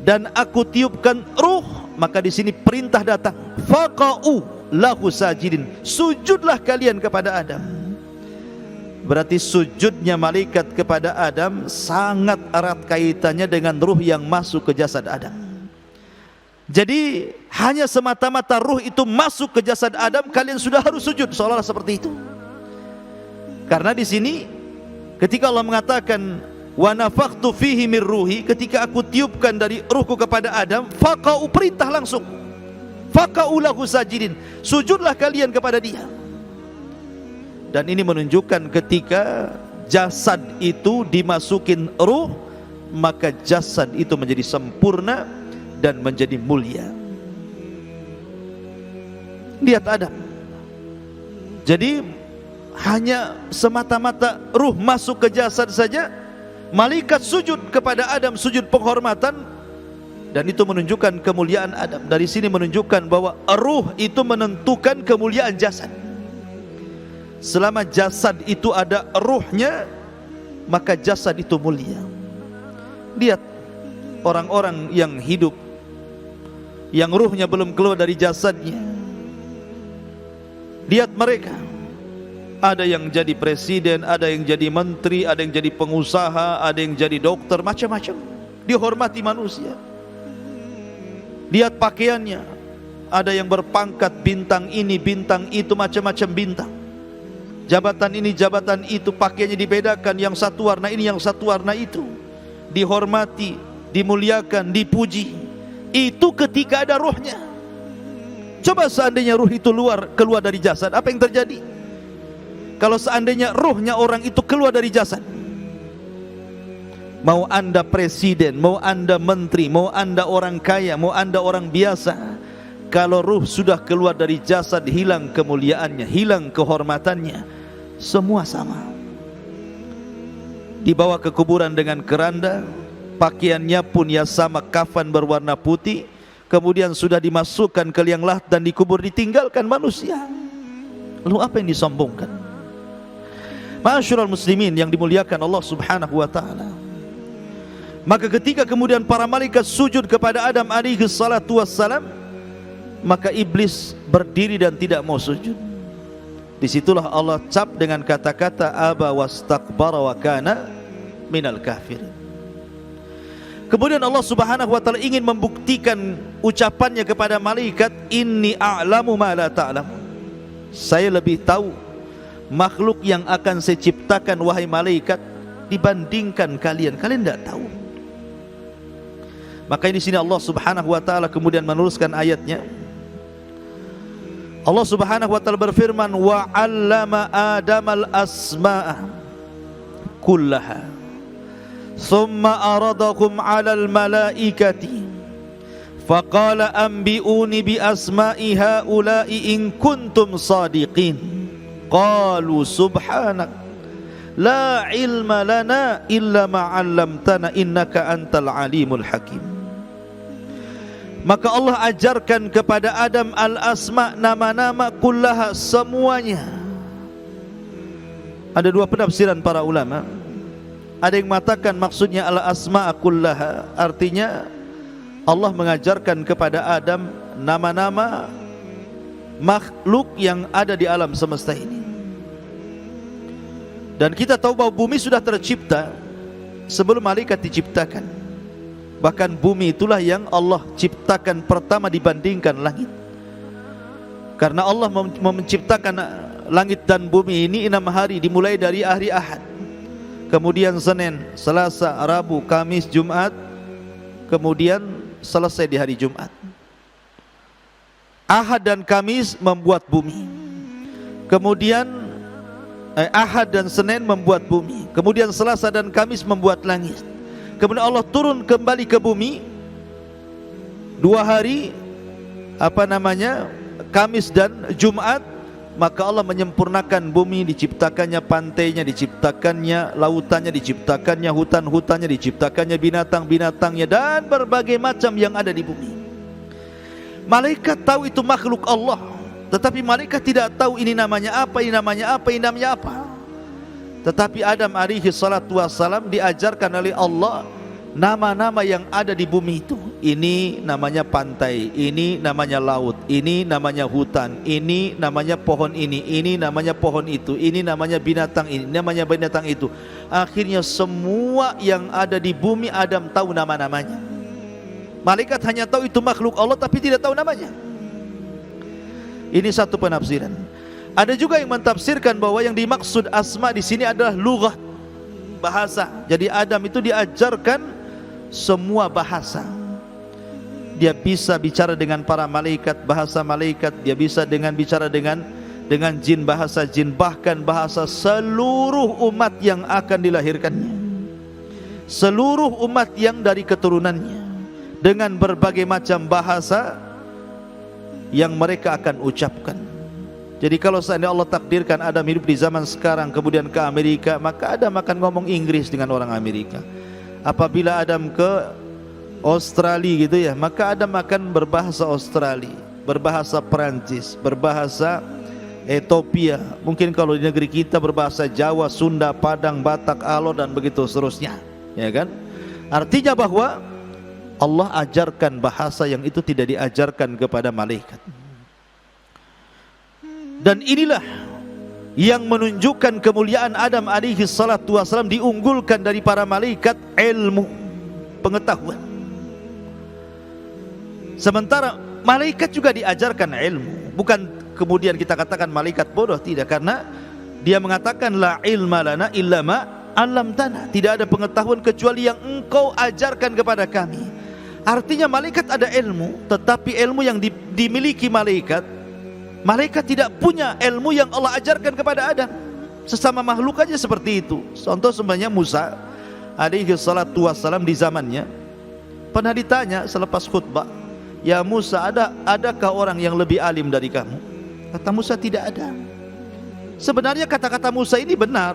dan aku tiupkan ruh, maka di sini perintah datang, faqa'u lahu sajidin, sujudlah kalian kepada Adam. Berarti sujudnya malaikat kepada Adam sangat erat kaitannya dengan ruh yang masuk ke jasad Adam. Jadi hanya semata-mata ruh itu masuk ke jasad Adam, kalian sudah harus sujud, seolah-olah seperti itu. Karena di sini ketika Allah mengatakan wa nafakhtu fihi min ruhi, ketika aku tiupkan dari ruhku kepada Adam, faqa'u, perintah langsung, faqa'u lahu sajidin, sujudlah kalian kepada dia. Dan ini menunjukkan ketika jasad itu dimasukin ruh, maka jasad itu menjadi sempurna dan menjadi mulia. Lihat Adam. Jadi hanya semata-mata ruh masuk ke jasad saja, malaikat sujud kepada Adam, sujud penghormatan, dan itu menunjukkan kemuliaan Adam. Dari sini menunjukkan bahwa ruh itu menentukan kemuliaan jasad. Selama jasad itu ada ruhnya, maka jasad itu mulia. Lihat orang-orang yang hidup, yang ruhnya belum keluar dari jasadnya. Lihat mereka, ada yang jadi presiden, ada yang jadi menteri, ada yang jadi pengusaha, ada yang jadi dokter, macam-macam, dihormati manusia. Lihat pakaiannya, ada yang berpangkat bintang ini, bintang itu, macam-macam bintang. Jabatan ini, jabatan itu, pakaiannya dibedakan, yang satu warna ini, yang satu warna itu. Dihormati, dimuliakan, dipuji. Itu ketika ada ruhnya. Coba seandainya ruh itu keluar dari jasad, apa yang terjadi? Kalau seandainya ruhnya orang itu keluar dari jasad, mau anda presiden, mau anda menteri, mau anda orang kaya, mau anda orang biasa, kalau ruh sudah keluar dari jasad, hilang kemuliaannya, hilang kehormatannya. Semua sama. Dibawa ke kuburan dengan keranda, pakaiannya pun ya sama, kafan berwarna putih. Kemudian sudah dimasukkan ke liang lahat dan dikubur, ditinggalkan manusia. Lalu apa yang disombongkan? Ma'asyiral muslimin yang dimuliakan Allah Subhanahu wa taala. Maka ketika kemudian para malaikat sujud kepada Adam alaihi salatu wassalam, maka iblis berdiri dan tidak mau sujud. Disitulah Allah cap dengan kata-kata aba wastakbara wa kana minal kafirin. Kemudian Allah Subhanahu wa taala ingin membuktikan ucapannya kepada malaikat, inni a'lamu ma la ta'lamun. Saya lebih tahu makhluk yang akan saya ciptakan wahai malaikat dibandingkan kalian. Kalian tidak tahu. Maka di sini Allah Subhanahu wa taala kemudian meneruskan ayatnya. Allah Subhanahu wa taala berfirman, wa 'allama Adamal asma'a kullaha thumma aradahum 'alal malaikati faqala anbi'uni bi asma'i haula'i in kuntum sadiqin qalu subhanak la ilma lana illa ma 'allamtana innaka antal alimul hakim. Maka Allah ajarkan kepada Adam al-asma, nama-nama kullaha, semuanya. Ada dua penafsiran para ulama. Ada yang mengatakan maksudnya al-asma kullaha, artinya Allah mengajarkan kepada Adam nama-nama makhluk yang ada di alam semesta ini. Dan kita tahu bahwa bumi sudah tercipta sebelum malaikat diciptakan. Bahkan bumi itulah yang Allah ciptakan pertama dibandingkan langit. Karena Allah menciptakan langit dan bumi ini 6 hari, dimulai dari hari Ahad, kemudian Senin, Selasa, Rabu, Kamis, Jumat, kemudian selesai di hari Jumat. Ahad dan Kamis membuat bumi, kemudian Ahad dan Senin membuat bumi, kemudian Selasa dan Kamis membuat langit. Kemudian Allah turun kembali ke bumi 2 hari, Kamis dan Jumat. Maka Allah menyempurnakan bumi, diciptakannya pantainya, diciptakannya lautannya, diciptakannya hutan-hutannya, diciptakannya binatang-binatangnya, dan berbagai macam yang ada di bumi. Malaikat tahu itu makhluk Allah, tetapi malaikat tidak tahu ini namanya apa, ini namanya apa, ini namanya apa. Tetapi Adam alaihi salatu wassalam diajarkan oleh Allah nama-nama yang ada di bumi itu. Ini namanya pantai, ini namanya laut, ini namanya hutan, ini namanya pohon ini namanya pohon itu, ini namanya binatang ini, namanya binatang itu. Akhirnya semua yang ada di bumi Adam tahu nama-namanya. Malaikat hanya tahu itu makhluk Allah tapi tidak tahu namanya. Ini satu penafsiran. Ada juga yang mentafsirkan bahwa yang dimaksud asma di sini adalah lughah, bahasa. Jadi Adam itu diajarkan semua bahasa. Dia bisa bicara dengan para malaikat, bahasa malaikat. Dia bisa bicara dengan jin, bahasa jin. Bahkan bahasa seluruh umat yang akan dilahirkannya, seluruh umat yang dari keturunannya, dengan berbagai macam bahasa yang mereka akan ucapkan. Jadi kalau seandainya Allah takdirkan Adam hidup di zaman sekarang kemudian ke Amerika, maka Adam akan ngomong Inggris dengan orang Amerika. Apabila Adam ke Australia gitu ya, maka Adam akan berbahasa Australia, berbahasa Perancis, berbahasa Ethiopia. Mungkin kalau di negeri kita berbahasa Jawa, Sunda, Padang, Batak, Alor dan begitu seterusnya, ya kan? Artinya bahwa Allah ajarkan bahasa yang itu tidak diajarkan kepada malaikat. Dan inilah yang menunjukkan kemuliaan Adam alaihi salatu wasalam diunggulkan dari para malaikat, ilmu, pengetahuan. Sementara malaikat juga diajarkan ilmu. Bukan kemudian kita katakan malaikat bodoh, tidak, karena dia mengatakan la ilma lana illa ma 'allamtana. Tidak ada pengetahuan kecuali yang engkau ajarkan kepada kami. Artinya malaikat ada ilmu, tetapi ilmu yang dimiliki malaikat tidak punya ilmu yang Allah ajarkan kepada Adam. Sesama makhluk aja seperti itu. Contoh sebenarnya Musa alaihi salatu wassalam di zamannya pernah ditanya selepas khutbah, "Ya Musa, adakah orang yang lebih alim dari kamu?" Kata Musa, tidak ada. Sebenarnya kata-kata Musa ini benar,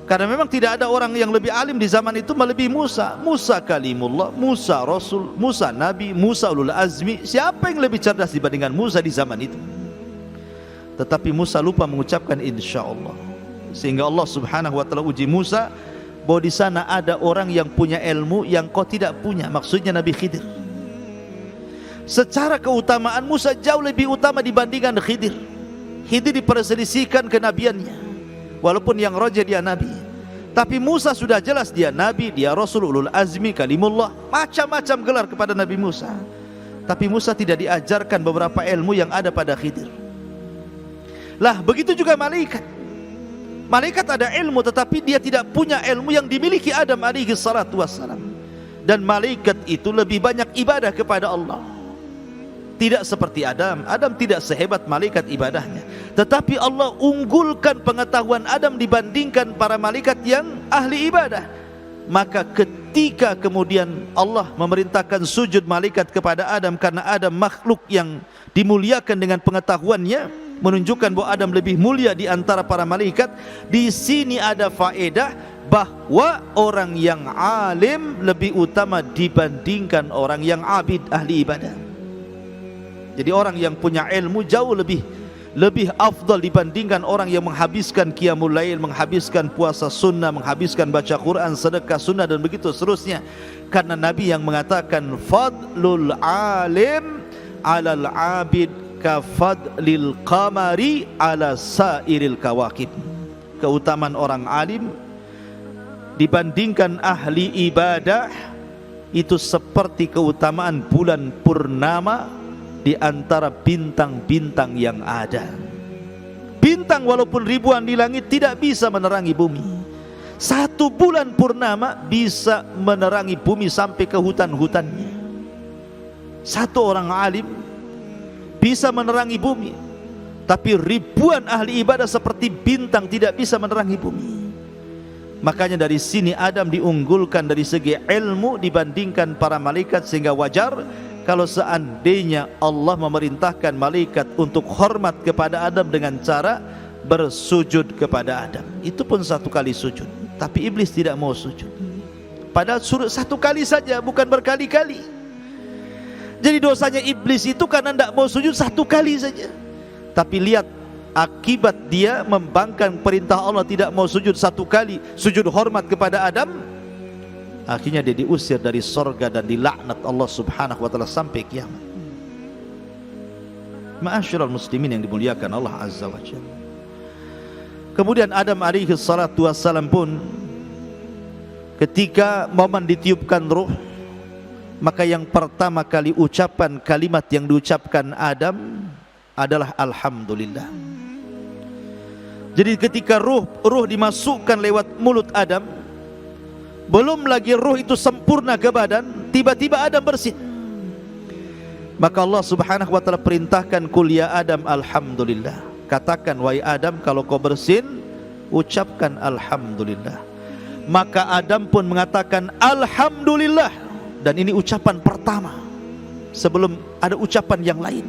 karena memang tidak ada orang yang lebih alim di zaman itu melebihi Musa. Musa kalimullah, Musa Rasul, Musa Nabi, Musa ulul azmi. Siapa yang lebih cerdas dibandingkan Musa di zaman itu? Tetapi Musa lupa mengucapkan insyaallah, sehingga Allah subhanahu wa ta'ala uji Musa bahwa di sana ada orang yang punya ilmu yang kau tidak punya. Maksudnya Nabi Khidir. Secara keutamaan Musa jauh lebih utama dibandingkan Khidir. Khidir diperselisihkan kenabiannya, walaupun yang roja dia nabi. Tapi Musa sudah jelas dia nabi, dia rasul, ulul azmi, kalimullah, macam-macam gelar kepada Nabi Musa. Tapi Musa tidak diajarkan beberapa ilmu yang ada pada Khidir. Lah begitu juga malaikat. Malaikat ada ilmu tetapi dia tidak punya ilmu yang dimiliki Adam alaihi salatu wassalam. Dan malaikat itu lebih banyak ibadah kepada Allah. Tidak seperti Adam. Adam tidak sehebat malaikat ibadahnya, tetapi Allah unggulkan pengetahuan Adam dibandingkan para malaikat yang ahli ibadah. Maka ketika kemudian Allah memerintahkan sujud malaikat kepada Adam, karena Adam makhluk yang dimuliakan dengan pengetahuannya, menunjukkan bahwa Adam lebih mulia di antara para malaikat. Di sini ada faedah bahwa orang yang alim lebih utama dibandingkan orang yang abid, ahli ibadah. Jadi orang yang punya ilmu jauh lebih afdal dibandingkan orang yang menghabiskan qiyamul lail, menghabiskan puasa sunnah, menghabiskan baca Quran, sedekah sunnah dan begitu seterusnya. Karena Nabi yang mengatakan fadlul alim alal abid kafadlil qamari ala sairil kawakib. Keutamaan orang alim dibandingkan ahli ibadah itu seperti keutamaan bulan purnama di antara bintang-bintang yang ada. Bintang walaupun ribuan di langit tidak bisa menerangi bumi. Satu bulan purnama bisa menerangi bumi sampai ke hutan-hutannya. Satu orang alim bisa menerangi bumi, tapi ribuan ahli ibadah seperti bintang tidak bisa menerangi bumi. Makanya dari sini Adam diunggulkan dari segi ilmu dibandingkan para malaikat, sehingga wajar kalau seandainya Allah memerintahkan malaikat untuk hormat kepada Adam dengan cara bersujud kepada Adam. Itu pun satu kali sujud, tapi iblis tidak mau sujud. Padahal suruh satu kali saja, bukan berkali-kali. Jadi dosanya iblis itu karena tidak mau sujud satu kali saja. Tapi lihat akibat dia membangkang perintah Allah, tidak mau sujud satu kali, sujud hormat kepada Adam. Akhirnya dia diusir dari sorga dan dilaknat Allah subhanahu wa ta'ala sampai kiamat. Ma'asyiral muslimin yang dimuliakan Allah azza wa jalla. Kemudian Adam alaihi salatu wassalam pun ketika momen ditiupkan ruh, maka yang pertama kali ucapan kalimat yang diucapkan Adam adalah alhamdulillah. Jadi ketika ruh dimasukkan lewat mulut Adam, belum lagi ruh itu sempurna ke badan, tiba-tiba Adam bersin. Maka Allah subhanahu wa ta'ala perintahkan, Qul ya Adam alhamdulillah. Katakan wahai Adam, kalau kau bersin, ucapkan alhamdulillah. Maka Adam pun mengatakan alhamdulillah. Dan ini ucapan pertama sebelum ada ucapan yang lain.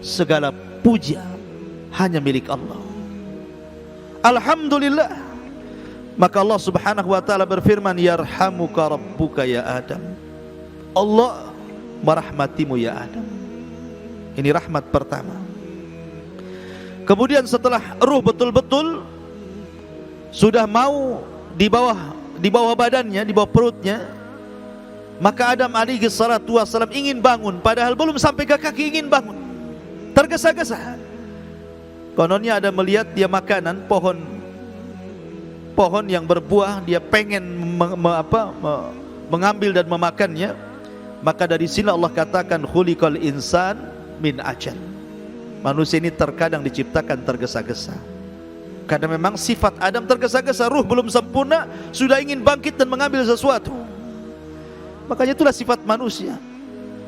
Segala puja hanya milik Allah. Alhamdulillah. Maka Allah subhanahu wa ta'ala berfirman, yarhamuka rabbuka ya Adam. Allah merahmatimu ya Adam. Ini rahmat pertama. Kemudian setelah ruh betul-betul sudah mau di bawah badannya, di bawah perutnya, maka Adam alaihi salatu wassalam ingin bangun, padahal belum sampai ke kaki ingin bangun. Tergesa-gesa. Kononnya ada melihat dia makanan pohon yang berbuah, dia pengen mengambil dan memakannya. Maka dari sini Allah katakan khuliqal insan min ajal. Manusia ini terkadang diciptakan tergesa-gesa. Karena memang sifat Adam tergesa-gesa, ruh belum sempurna sudah ingin bangkit dan mengambil sesuatu. Makanya itulah sifat manusia.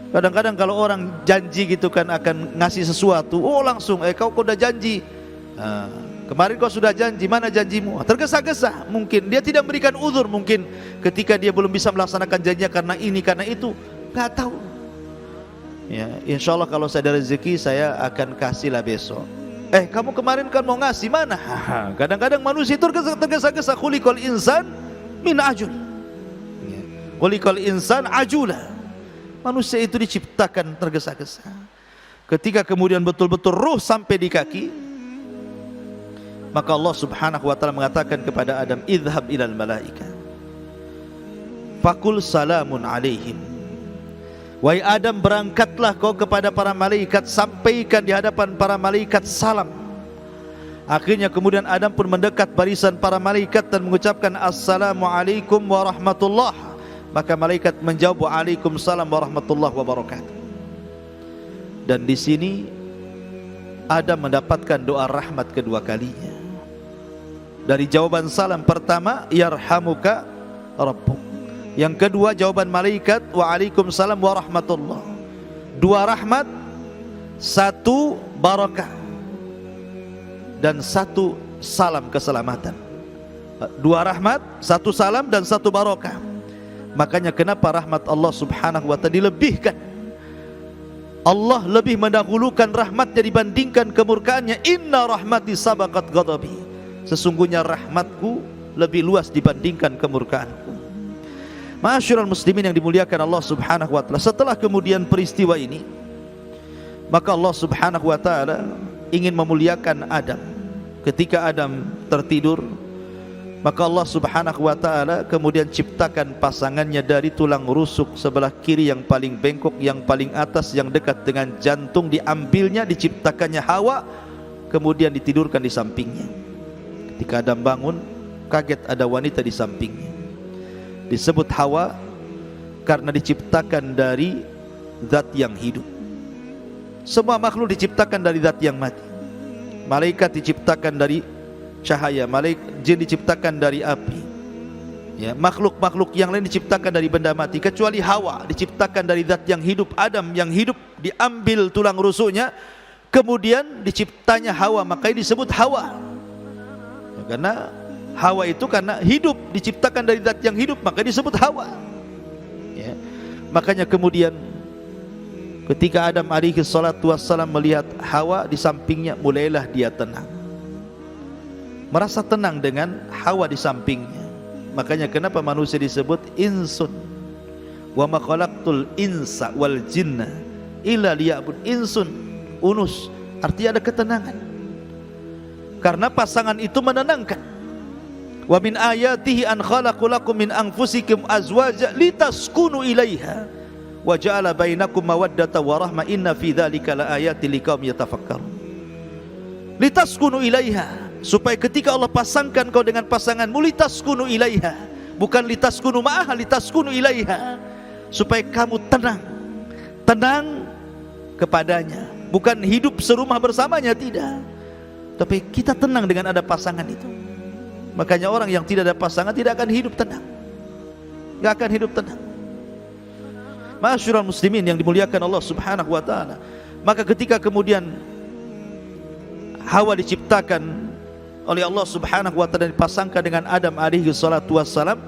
Kadang-kadang kalau orang janji gitu kan akan ngasih sesuatu, oh langsung kau udah janji. Kemarin kau sudah janji, mana janjimu? Tergesa-gesa, mungkin dia tidak memberikan uzur, mungkin ketika dia belum bisa melaksanakan janjinya karena ini karena itu, nggak tahu. Ya, insya Allah kalau saya ada rezeki saya akan kasihlah besok. Kamu kemarin kan mau ngasih, mana? Kadang-kadang manusia itu tergesa-gesa. Khuliqal insan min ajul. Khuliqal insan ajula. Manusia itu diciptakan tergesa-gesa. Ketika kemudian betul-betul ruh sampai di kaki, maka Allah subhanahu wa ta'ala mengatakan kepada Adam, idhab ilal malaika fakul salamun alaihim. Wahai Adam, berangkatlah kau kepada para malaikat, sampaikan di hadapan para malaikat salam. Akhirnya kemudian Adam pun mendekat barisan para malaikat dan mengucapkan assalamualaikum warahmatullah. Maka malaikat menjawab waalaikumsalam warahmatullahi wabarakatuh. Dan di sini Adam mendapatkan doa rahmat kedua kalinya. Dari jawaban salam pertama, yarhamuka rabbuk. Yang kedua jawaban malaikat, waalaikumsalam warahmatullahi. Dua rahmat, satu barakah, dan satu salam keselamatan. Dua rahmat, satu salam, dan satu barakah. Makanya kenapa rahmat Allah subhanahu wa ta'ala dilebihkan. Allah lebih mendahulukan rahmatnya dibandingkan kemurkaannya. Inna rahmati sabaqat ghadabi. Sesungguhnya rahmatku lebih luas dibandingkan kemurkaanku. Ma'asyiral muslimin yang dimuliakan Allah subhanahu wa ta'ala, setelah kemudian peristiwa ini, maka Allah subhanahu wa ta'ala ingin memuliakan Adam. Ketika Adam tertidur, maka Allah subhanahu wa ta'ala kemudian ciptakan pasangannya dari tulang rusuk sebelah kiri yang paling bengkok, yang paling atas, yang dekat dengan jantung. Diambilnya, diciptakannya Hawa, kemudian ditidurkan di sampingnya. Ketika Adam bangun, kaget ada wanita di sampingnya. Disebut Hawa karena diciptakan dari zat yang hidup. Semua makhluk diciptakan dari zat yang mati. Malaikat diciptakan dari cahaya, jin diciptakan dari api. Ya, makhluk-makhluk yang lain diciptakan dari benda mati, kecuali Hawa diciptakan dari zat yang hidup. Adam yang hidup diambil tulang rusuknya, kemudian diciptanya Hawa, makanya disebut Hawa. Ya, karena Hawa itu karena hidup, diciptakan dari zat yang hidup, maka disebut Hawa. Ya, makanya kemudian ketika Adam alaihi salatu wassalam melihat Hawa di sampingnya, mulailah dia tenang. Merasa tenang dengan Hawa di sampingnya. Makanya kenapa manusia disebut insun. Wa ma khalaqtul insa wal jinna illa liya'bud. Insun, unus, artinya ada ketenangan. Karena pasangan itu menenangkan. Wa min ayatihi an khalaqalakum min anfusikum azwaja litaskunu ilaiha wa ja'ala bainakum mawaddata wa rahmah inna fi dzalika laayatin liqaumin yatafakkarun. Litaskunu ilaiha, supaya ketika Allah pasangkan kau dengan pasanganmu, litaskunu ilaiha, bukan litaskunu ma'aha, litaskunu ilaiha, supaya kamu tenang kepadanya, bukan hidup serumah bersamanya, tidak, tapi kita tenang dengan ada pasangan itu. Makanya orang yang tidak ada pasangan tidak akan hidup tenang, tidak akan hidup tenang. Ma'asyiral muslimin yang dimuliakan Allah Subhanahu wa taala, maka ketika kemudian Hawa diciptakan oleh Allah Subhanahu wa taala, dipasangkan dengan Adam alaihi salatu wassalam,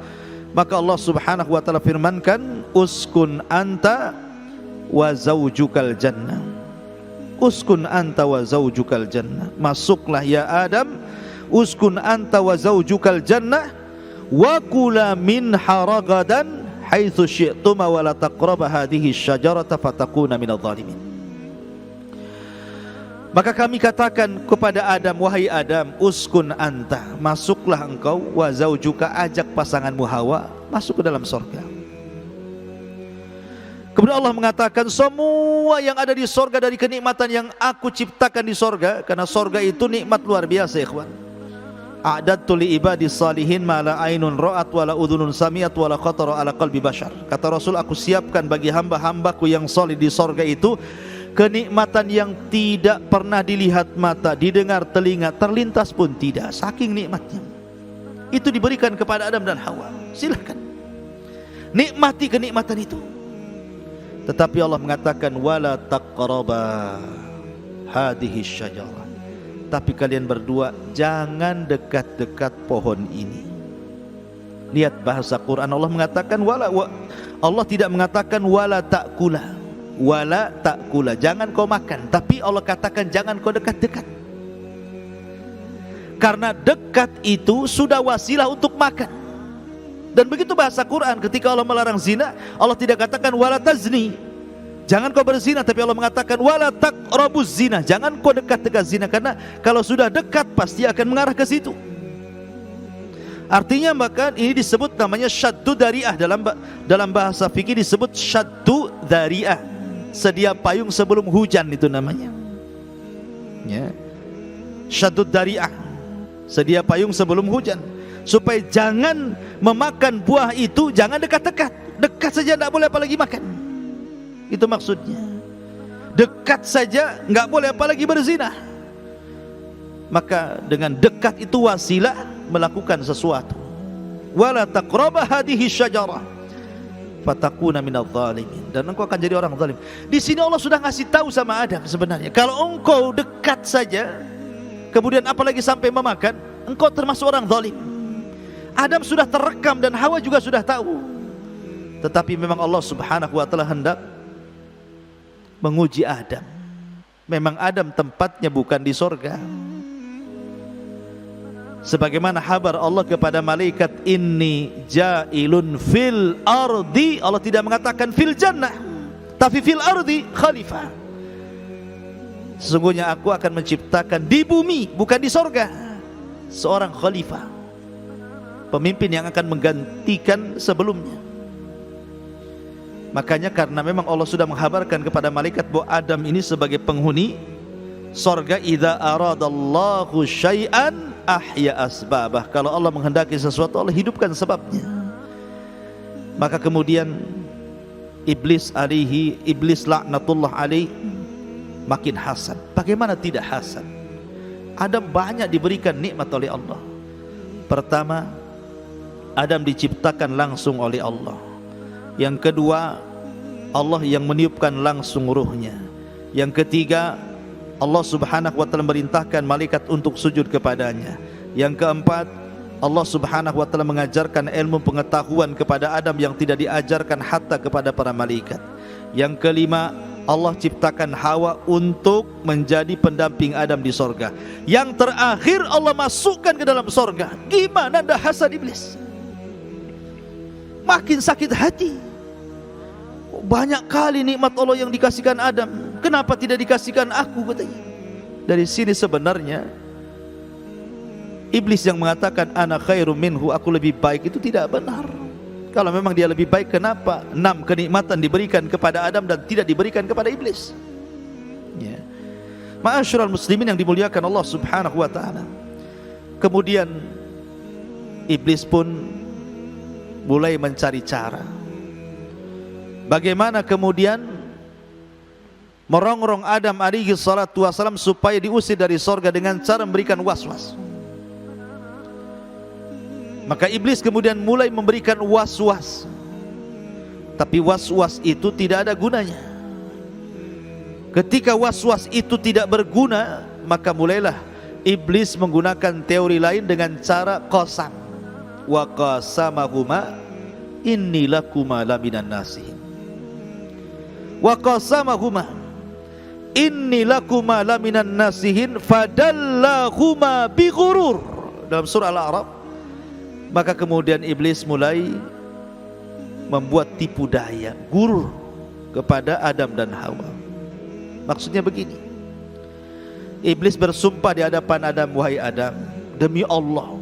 maka Allah Subhanahu wa taala firmankan, uskun anta wa zaujukal jannah. Uskun anta wa zaujukal jannah, masuklah ya Adam, uskun anta wa zaujukal jannah wa kula minha ragadan haitsu syi'tuma wa la taqraba hadhihi syajarata fatakuna minadh dhalimin. Maka kami katakan kepada Adam, wahai Adam, uskun anta, masuklah engkau, wa zaujuka, ajak pasanganmu Hawa masuk ke dalam surga. Kemudian Allah mengatakan, semua yang ada di surga dari kenikmatan yang aku ciptakan di surga, karena surga itu nikmat luar biasa, ikhwan. A'dadtu li ibadis salihin ma la ainun ra'at wa la udhunun sami'at wa la khatara ala qalbi bashar. Kata Rasul, aku siapkan bagi hamba-hambaku yang salih di surga itu kenikmatan yang tidak pernah dilihat mata, didengar telinga, terlintas pun tidak, saking nikmatnya. Itu diberikan kepada Adam dan Hawa. Silakan nikmati kenikmatan itu. Tetapi Allah mengatakan, wala taqraba hadhihi syajarah, tapi kalian berdua jangan dekat-dekat pohon ini. Lihat bahasa Quran, Allah mengatakan Allah tidak mengatakan wala ta'kula, wala ta'kula, jangan kau makan, tapi Allah katakan jangan kau dekat-dekat. Karena dekat itu sudah wasilah untuk makan. Dan begitu bahasa Quran, ketika Allah melarang zina, Allah tidak katakan wala tazni, jangan kau berzina, tapi Allah mengatakan wala taqrabuz zina, jangan kau dekat-dekat zina, karena kalau sudah dekat pasti akan mengarah ke situ. Artinya maka ini disebut namanya syaddu dari'ah, dalam bahasa fikih disebut syaddu dari'ah, sedia payung sebelum hujan, itu namanya. Ya. Syaddu dari'ah, sedia payung sebelum hujan, supaya jangan memakan buah itu, jangan dekat-dekat. Dekat saja tidak boleh, apalagi makan. Itu maksudnya. Dekat saja enggak boleh, apalagi berzina. Maka dengan dekat itu wasilah melakukan sesuatu. Wala taqraba hadhihi syajarah fatakuna minadh dhalimin, dan engkau akan jadi orang zalim. Di sini Allah sudah ngasih tahu sama Adam sebenarnya, kalau engkau dekat saja, kemudian apalagi sampai memakan, engkau termasuk orang zalim. Adam sudah terekam dan Hawa juga sudah tahu. Tetapi memang Allah Subhanahu wa taala hendak menguji Adam. Memang Adam tempatnya bukan di sorga. Sebagaimana kabar Allah kepada malaikat, inni ja'ilun fil ardi, Allah tidak mengatakan fil jannah, tapi fil ardi khalifah. Sesungguhnya aku akan menciptakan di bumi, bukan di sorga, seorang khalifah, pemimpin yang akan menggantikan sebelumnya. Makanya karena memang Allah sudah menghabarkan kepada malaikat bahwa Adam ini sebagai penghuni sorga, idza aradallahu syai'an ahya asbabah, kalau Allah menghendaki sesuatu, Allah hidupkan sebabnya. Maka kemudian iblis laknatullah alaih makin hasad. Bagaimana tidak hasad? Adam banyak diberikan nikmat oleh Allah. Pertama, Adam diciptakan langsung oleh Allah. Yang kedua, Allah yang meniupkan langsung ruhnya. Yang ketiga, Allah Subhanahu wa taala merintahkan malaikat untuk sujud kepadanya. Yang keempat, Allah Subhanahu wa taala mengajarkan ilmu pengetahuan kepada Adam yang tidak diajarkan hatta kepada para malaikat. Yang kelima, Allah ciptakan Hawa untuk menjadi pendamping Adam di sorga. Yang terakhir, Allah masukkan ke dalam sorga. Gimana dah hasad iblis? Makin sakit hati. Banyak kali nikmat Allah yang dikasihkan Adam, kenapa tidak dikasihkan aku, katanya. Dari sini sebenarnya Iblis yang mengatakan ana khairum minhu, aku lebih baik, itu tidak benar. Kalau memang dia lebih baik, kenapa 6 kenikmatan diberikan kepada Adam dan tidak diberikan kepada iblis? Ya. Ma'asyiral muslimin yang dimuliakan Allah Subhanahu wa taala. Kemudian iblis pun mulai mencari cara bagaimana kemudian merongrong Adam alaihi salatu wasalam supaya diusir dari sorga dengan cara memberikan was-was. Maka iblis kemudian mulai memberikan was-was, tapi was-was itu tidak ada gunanya. Ketika was-was itu tidak berguna, maka mulailah iblis menggunakan teori lain dengan cara qasam. Wa qasamahuma inni lakuma laminan nasihin. Wa qasamahuma inni lakuma laminan nasihin fadallahuma bighurur. Dalam surah Al-A'raf. Maka kemudian iblis mulai membuat tipu daya, gurur kepada Adam dan Hawa. Maksudnya begini, iblis bersumpah di hadapan Adam, wahai Adam, demi Allah,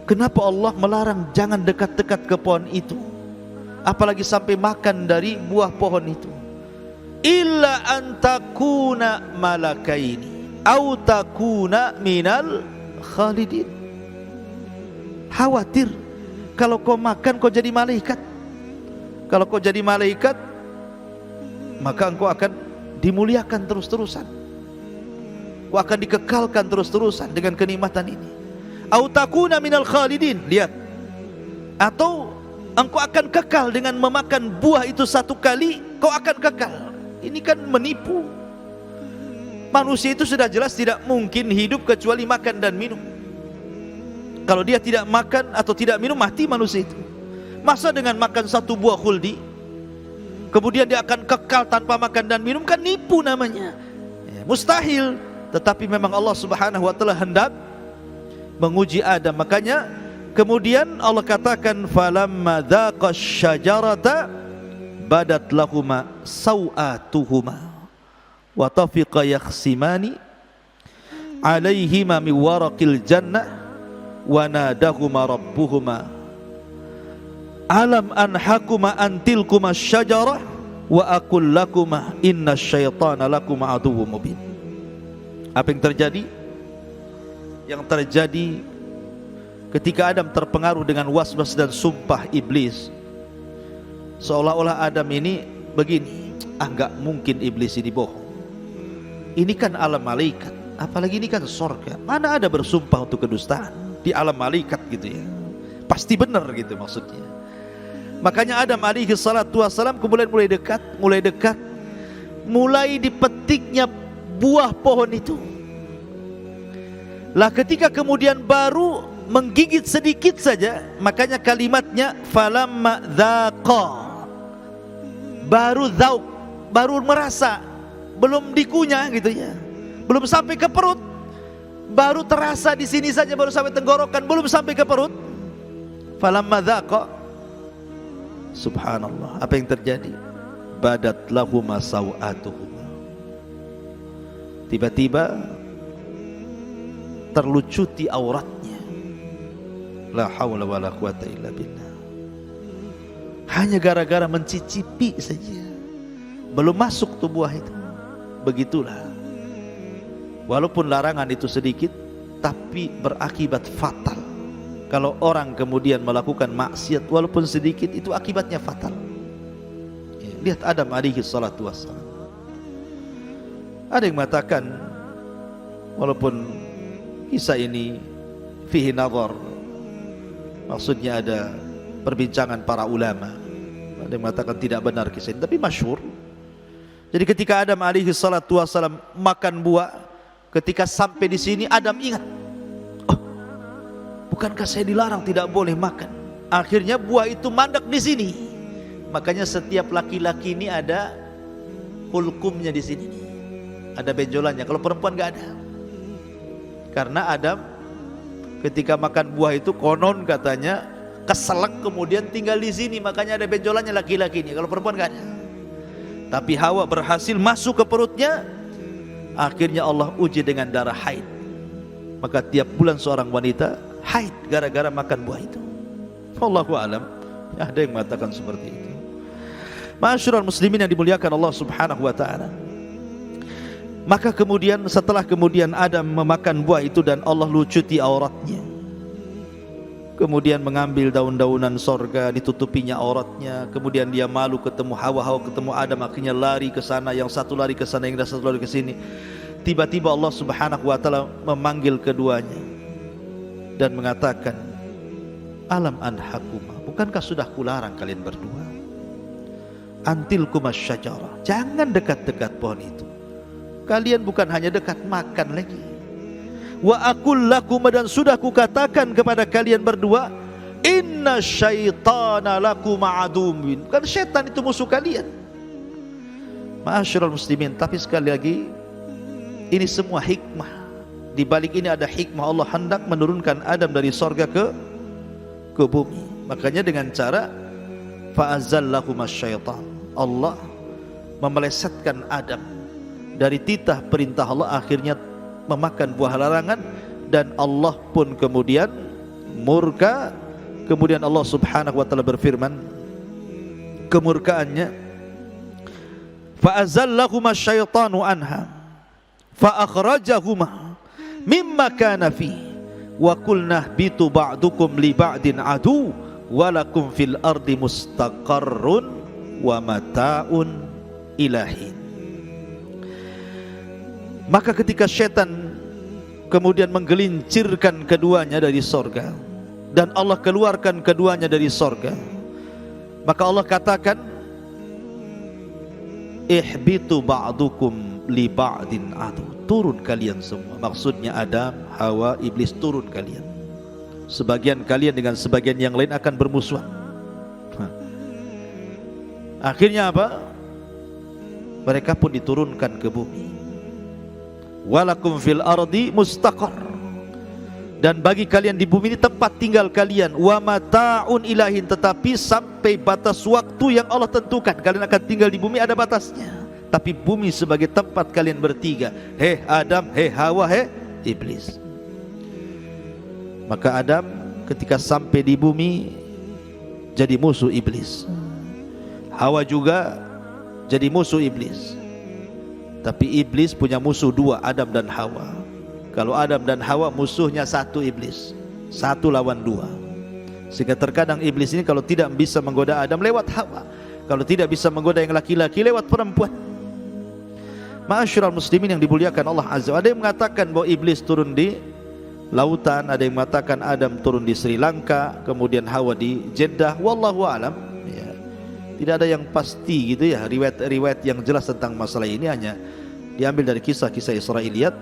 kenapa Allah melarang jangan dekat-dekat ke pohon itu, apalagi sampai makan dari buah pohon itu? Illa antakuna malakaini au takuna minal khalidin. Khawatir kalau kau makan kau jadi malaikat. Kalau kau jadi malaikat, maka engkau akan dimuliakan terus-terusan, kau akan dikekalkan terus-terusan dengan kenikmatan ini. Au takuna minal khalidin, lihat, atau engkau akan kekal dengan memakan buah itu satu kali, kau akan kekal. Ini kan menipu. Manusia itu sudah jelas tidak mungkin hidup kecuali makan dan minum. Kalau dia tidak makan atau tidak minum, mati manusia itu. Masa dengan makan satu buah khuldi kemudian dia akan kekal tanpa makan dan minum? Kan nipu namanya ya, mustahil. Tetapi memang Allah Subhanahu wa taala hendak menguji Adam. Makanya kemudian Allah katakan falamma dzaqash syajarata badat lahuma sawatuhuma wa tafiqa yakhsimani alaihima min waraqil jannah wa nadahuma rabbuhuma alam anhakuma antilkuma syajarah wa aqul lakuma inna syaitana lakuma aduwwum mubin. Apa yang terjadi? Yang terjadi ketika Adam terpengaruh dengan was-was dan sumpah iblis, seolah-olah Adam ini begini, enggak mungkin iblis ini bohong, ini kan alam malaikat, apalagi ini kan sorga, mana ada bersumpah untuk kedustaan di alam malaikat gitu ya, pasti benar gitu maksudnya. Makanya Adam alaihi salatu wassalam kemudian mulai dekat, mulai dipetiknya buah pohon itu. Lah ketika kemudian baru menggigit sedikit saja, makanya kalimatnya falamma dzaqa, baru dzauq, baru merasa, belum dikunyah gitu ya, belum sampai ke perut, baru terasa di sini saja, baru sampai tenggorokan, belum sampai ke perut. Falamma dzaqa, subhanallah, apa yang terjadi? Badat lahuma sawatuhuma, tiba-tiba terlucuti auratnya. La haula wala quwata illa billah. Hanya gara-gara mencicipi saja, belum masuk tuh buah itu. Begitulah, walaupun larangan itu sedikit, tapi berakibat fatal. Kalau orang kemudian melakukan maksiat walaupun sedikit, itu akibatnya fatal. Lihat Adam alaihi salatu wassalam. Ada yang mengatakan, walaupun kisah ini fihi nazar, maksudnya ada perbincangan para ulama, ada yang mengatakan tidak benar kisah ini, tapi masyhur. Jadi ketika Adam alaihi salatu wassalam makan buah, ketika sampai di sini Adam ingat, oh, bukankah saya dilarang tidak boleh makan? Akhirnya buah itu mandek di sini. Makanya setiap laki-laki ini ada hulkumnya di sini, ada benjolannya. Kalau perempuan nggak ada. Karena Adam ketika makan buah itu konon katanya keselak kemudian tinggal di sini, makanya ada benjolannya laki-laki ini. Kalau perempuan nggak ada. Tapi Hawa berhasil masuk ke perutnya. Akhirnya Allah uji dengan darah haid. Maka tiap bulan seorang wanita haid gara-gara makan buah itu. Wallahu a'lam. Ada yang mengatakan seperti itu. Ma'asyiral muslimin yang dimuliakan Allah Subhanahu wa taala. Maka kemudian setelah Adam memakan buah itu dan Allah lucuti auratnya, kemudian mengambil daun-daunan sorga, ditutupinya auratnya, kemudian dia malu ketemu Hawa ketemu Adam, akhirnya lari ke sana, yang satu lari ke sana, yang satu lari ke sini. Tiba-tiba Allah Subhanahu wa taala memanggil keduanya dan mengatakan, alam anhakuma, bukankah sudah kularang kalian berdua? Antilkumas syajarah, jangan dekat-dekat pohon itu. Kalian bukan hanya dekat, makan lagi. Wa aqul lakum, dan sudah kukatakan kepada kalian berdua, inna syaitana lakum aduwwun, kan syaitan itu musuh kalian. Ma'asyiral muslimin, tapi sekali lagi ini semua hikmah. Di balik ini ada hikmah. Allah hendak menurunkan Adam dari sorga ke bumi. Makanya dengan cara fa'azallahumas syaitan, Allah memelesetkan Adam dari titah perintah Allah, akhirnya memakan buah larangan, dan Allah pun kemudian murka. Kemudian Allah Subhanahu wa taala berfirman, kemurkaannya, fa'azallahuma syaitanu anha fa'akhrajahuma mimma kana fi wa qulna bitu ba'dukum li ba'din adu walakum fil ardi mustaqarrun wa mata'un ilahin. Maka ketika syaitan kemudian menggelincirkan keduanya dari sorga, dan Allah keluarkan keduanya dari sorga, maka Allah katakan, ihbitu ba'dukum li ba'din adu, turun kalian semua. Maksudnya Adam, Hawa, iblis, turun kalian. Sebagian kalian dengan sebagian yang lain akan bermusuhan. Akhirnya apa? Mereka pun diturunkan ke bumi. Walakum fil ardi mustaqar, dan bagi kalian di bumi ini tempat tinggal kalian. Wa mata'un ilahin, tetapi sampai batas waktu yang Allah tentukan. Kalian akan tinggal di bumi, ada batasnya. Tapi bumi sebagai tempat kalian bertiga, hei Adam, hei Hawa, hei iblis. Maka Adam ketika sampai di bumi jadi musuh iblis, Hawa juga jadi musuh iblis. Tapi iblis punya musuh dua, Adam dan Hawa. Kalau Adam dan Hawa musuhnya satu, iblis satu lawan dua. Sehingga terkadang iblis ini kalau tidak bisa menggoda Adam, lewat Hawa. Kalau tidak bisa menggoda yang laki-laki, lewat perempuan. Ma'asyiral muslimin yang dimuliakan Allah Azza. Ada yang mengatakan bahwa iblis turun di lautan, ada yang mengatakan Adam turun di Sri Lanka, kemudian Hawa di Jeddah. Wallahu a'lam. Ya, tidak ada yang pasti gitu ya. Riwayat-riwayat yang jelas tentang masalah ini hanya diambil dari kisah-kisah Israiliyat.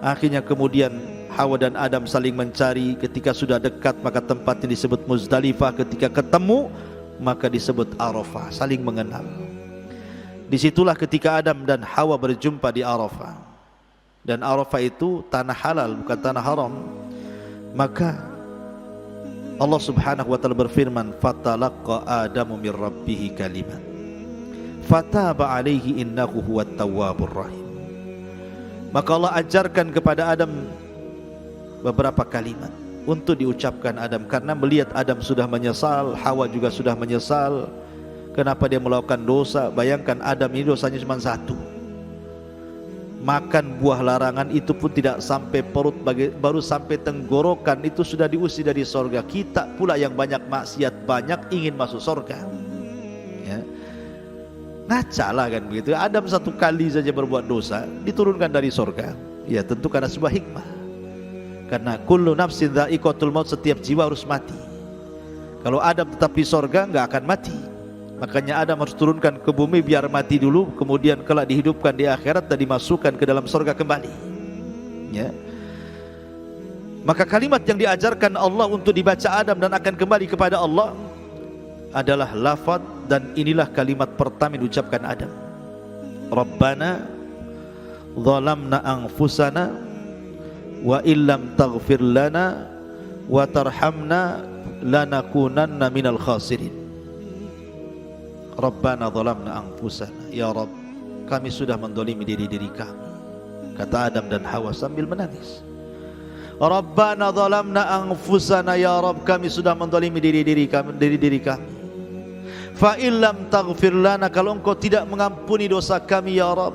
Akhirnya kemudian Hawa dan Adam saling mencari. Ketika sudah dekat maka tempatnya disebut Muzdalifah. Ketika ketemu maka disebut Arafah, saling mengenal. Disitulah ketika Adam dan Hawa berjumpa di Arafah. Dan Arafah itu tanah halal, bukan tanah haram. Maka Allah Subhanahu wa taala berfirman, fatalaqa Adamu min rabbih kalimat fataba alaihi innahu huwat tawwabur rahim. Maka Allah ajarkan kepada Adam beberapa kalimat untuk diucapkan Adam, karena melihat Adam sudah menyesal, Hawa juga sudah menyesal. Kenapa dia melakukan dosa? Bayangkan Adam ini dosanya cuma satu, makan buah larangan itu pun tidak sampai perut, baru sampai tenggorokan itu sudah diusir dari sorga. Kita pula yang banyak maksiat, banyak ingin masuk sorga, ya. Ngaca lah kan begitu. Adam satu kali saja berbuat dosa diturunkan dari sorga. Ya tentu karena sebuah hikmah. Karena kullu nafsin dha'iqatul maut, setiap jiwa harus mati. Kalau Adam tetap di sorga nggak akan mati. Makanya Adam harus turunkan ke bumi biar mati dulu, kemudian kelak dihidupkan di akhirat dan dimasukkan ke dalam sorga kembali. Ya. Maka kalimat yang diajarkan Allah untuk dibaca Adam dan akan kembali kepada Allah adalah lafaz, dan inilah kalimat pertama yang diucapkan Adam. Rabbana zalamna anfusana wa illam taghfir lana wa tarhamna lanakunanna minal khasirin. Rabbana zalamna anfusana, ya Rabb, kami sudah mendolimi diri-diri kami, kata Adam dan Hawa sambil menangis. Rabbana zalamna anfusana, ya Rabb kami sudah menzalimi diri kami. Fa illam taghfir lana, kalau Engkau tidak mengampuni dosa kami ya Rabb,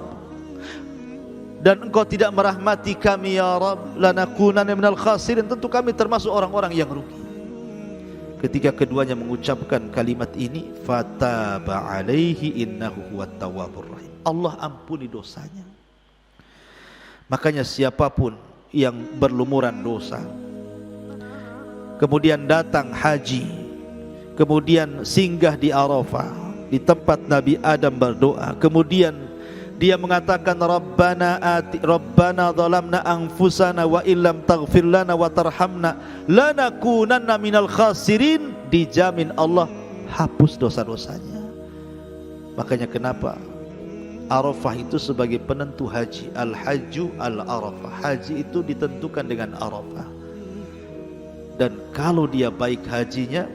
dan Engkau tidak merahmati kami ya Rabb, lanakunanna minal khasirin, tentu kami termasuk orang-orang yang rugi. Ketika keduanya mengucapkan kalimat ini, fataba alaihi innahu huwat tawwabur rahim, Allah ampuni dosanya. Makanya siapapun yang berlumuran dosa, kemudian datang haji, kemudian singgah di Arafah, di tempat Nabi Adam berdoa, kemudian dia mengatakan Rabbana zalamna anfusana wa illam taghfir lana wa tarhamna lanakunanna minal khasirin, dijamin Allah hapus dosa-dosanya. Makanya kenapa Arafah itu sebagai penentu haji, al-hajju al-arafah, haji itu ditentukan dengan Arafah. Dan kalau dia baik hajinya,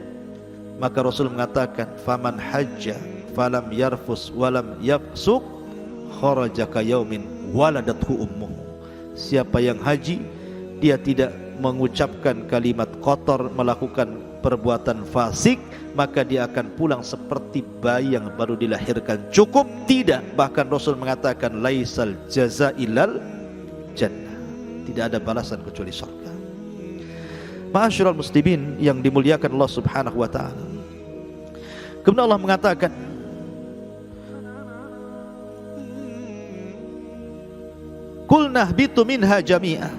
maka Rasul mengatakan faman hajja falam yarfus walam yafsuk kharaja ka yaumin waladathu ummuh. Siapa yang haji, dia tidak mengucapkan kalimat kotor, melakukan perbuatan fasik, maka dia akan pulang seperti bayi yang baru dilahirkan. Cukup? Tidak. Bahkan Rasul mengatakan laisal jaza illal jannah, tidak ada balasan kecuali surga. Ma'asyiral muslimin yang dimuliakan Allah Subhanahu wa taala. Kemudian Allah mengatakan Qulna ihbitu minha jami'a,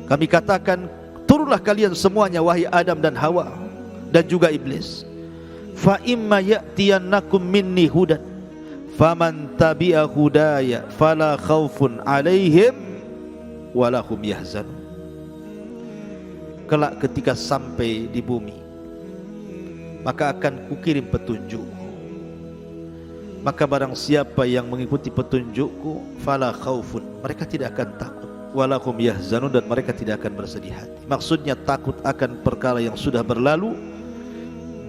kami katakan turunlah kalian semuanya wahai Adam dan Hawa dan juga iblis. Fa imma ya'tiyannakum minni hudan faman tabi'a hudaya fala khaufun 'alaihim wala hum yahzanun. Kelak ketika sampai di bumi, maka akan kukirim petunjukku, maka barang siapa yang mengikuti petunjukku, fala khaufun, mereka tidak akan takut, walahum yahzanun, dan mereka tidak akan bersedih hati. Maksudnya takut akan perkara yang sudah berlalu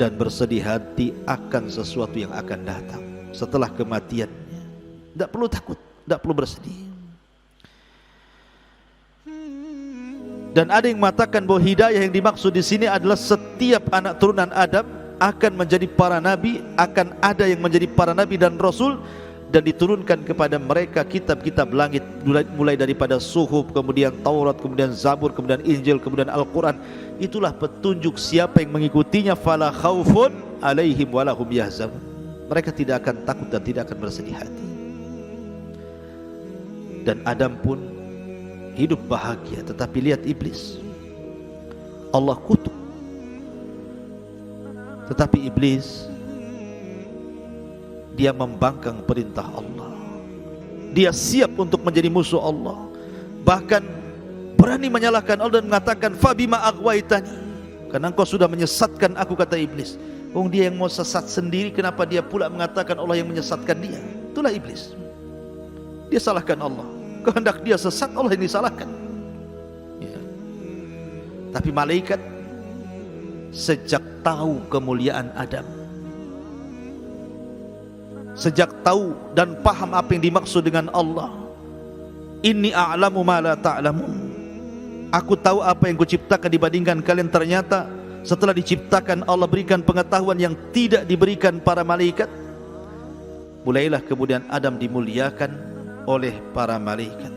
dan bersedih hati akan sesuatu yang akan datang setelah kematiannya. Tidak perlu takut, tidak perlu bersedih. Dan ada yang mengatakan bahwa hidayah yang dimaksud di sini adalah setiap anak turunan Adam akan menjadi para nabi, akan ada yang menjadi para nabi dan rasul, dan diturunkan kepada mereka kitab-kitab langit, mulai daripada Suhuf, kemudian Taurat, kemudian Zabur, kemudian Injil, kemudian Al-Quran. Itulah petunjuk siapa yang mengikutinya, fala khaufun alaihim walahum yahzanun, mereka tidak akan takut dan tidak akan bersedih hati. Dan Adam pun hidup bahagia. Tetapi lihat iblis, Allah kutuk, tetapi iblis dia membangkang perintah Allah, dia siap untuk menjadi musuh Allah, bahkan berani menyalahkan Allah dan mengatakan fabima aghwaitani, karena engkau sudah menyesatkan aku, kata iblis. Dia yang mau sesat sendiri, kenapa dia pula mengatakan Allah yang menyesatkan dia? Itulah iblis, dia salahkan Allah, kehendak dia sesat, Allah yang disalahkan ya. Tapi malaikat sejak tahu kemuliaan Adam, sejak tahu dan paham apa yang dimaksud dengan Allah, inni a'lamu ma la ta'lamun, aku tahu apa yang kuciptakan dibandingkan kalian. Ternyata setelah diciptakan Allah berikan pengetahuan yang tidak diberikan para malaikat. Mulailah kemudian Adam dimuliakan oleh para malaikat,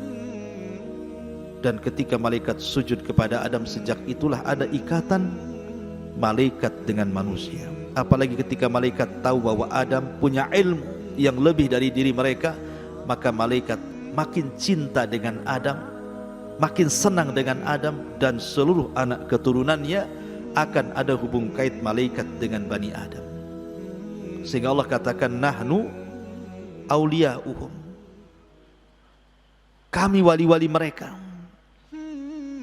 dan ketika malaikat sujud kepada Adam, sejak itulah ada ikatan malaikat dengan manusia. Apalagi ketika malaikat tahu bahwa Adam punya ilmu yang lebih dari diri mereka, maka malaikat makin cinta dengan Adam, makin senang dengan Adam, dan seluruh anak keturunannya akan ada hubung kait malaikat dengan Bani Adam. Sehingga Allah katakan nahnu awliya'uhum, kami wali-wali mereka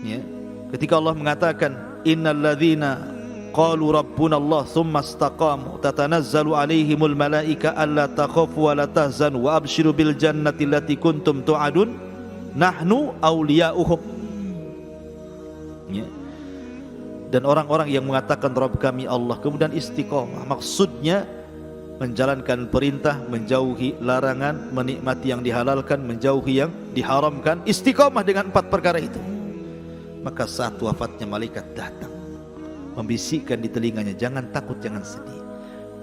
ya. Ketika Allah mengatakan innal ladzina qalu rabbuna Allah thumma istaqamu tatanazzalu alaihimul malaika alla takhafu wa la tahzanu wa abshiru bil jannati allati kuntum tu'adun nahnu awliya'uhum ya. Dan orang-orang yang mengatakan Rabb kami Allah kemudian istiqamah, maksudnya menjalankan perintah, menjauhi larangan, menikmati yang dihalalkan, menjauhi yang diharamkan, istiqamah dengan 4 perkara itu. Maka saat wafatnya malaikat datang membisikkan di telinganya, jangan takut, jangan sedih,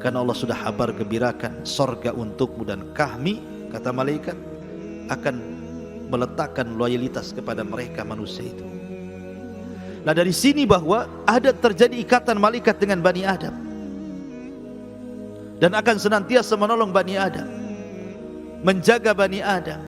karena Allah sudah habar gembirakan sorga untukmu, dan kami, kata malaikat, akan meletakkan loyalitas kepada mereka manusia itu. Nah, dari sini bahwa ada terjadi ikatan malaikat dengan Bani Adam, dan akan senantiasa menolong Bani Adam, menjaga Bani Adam.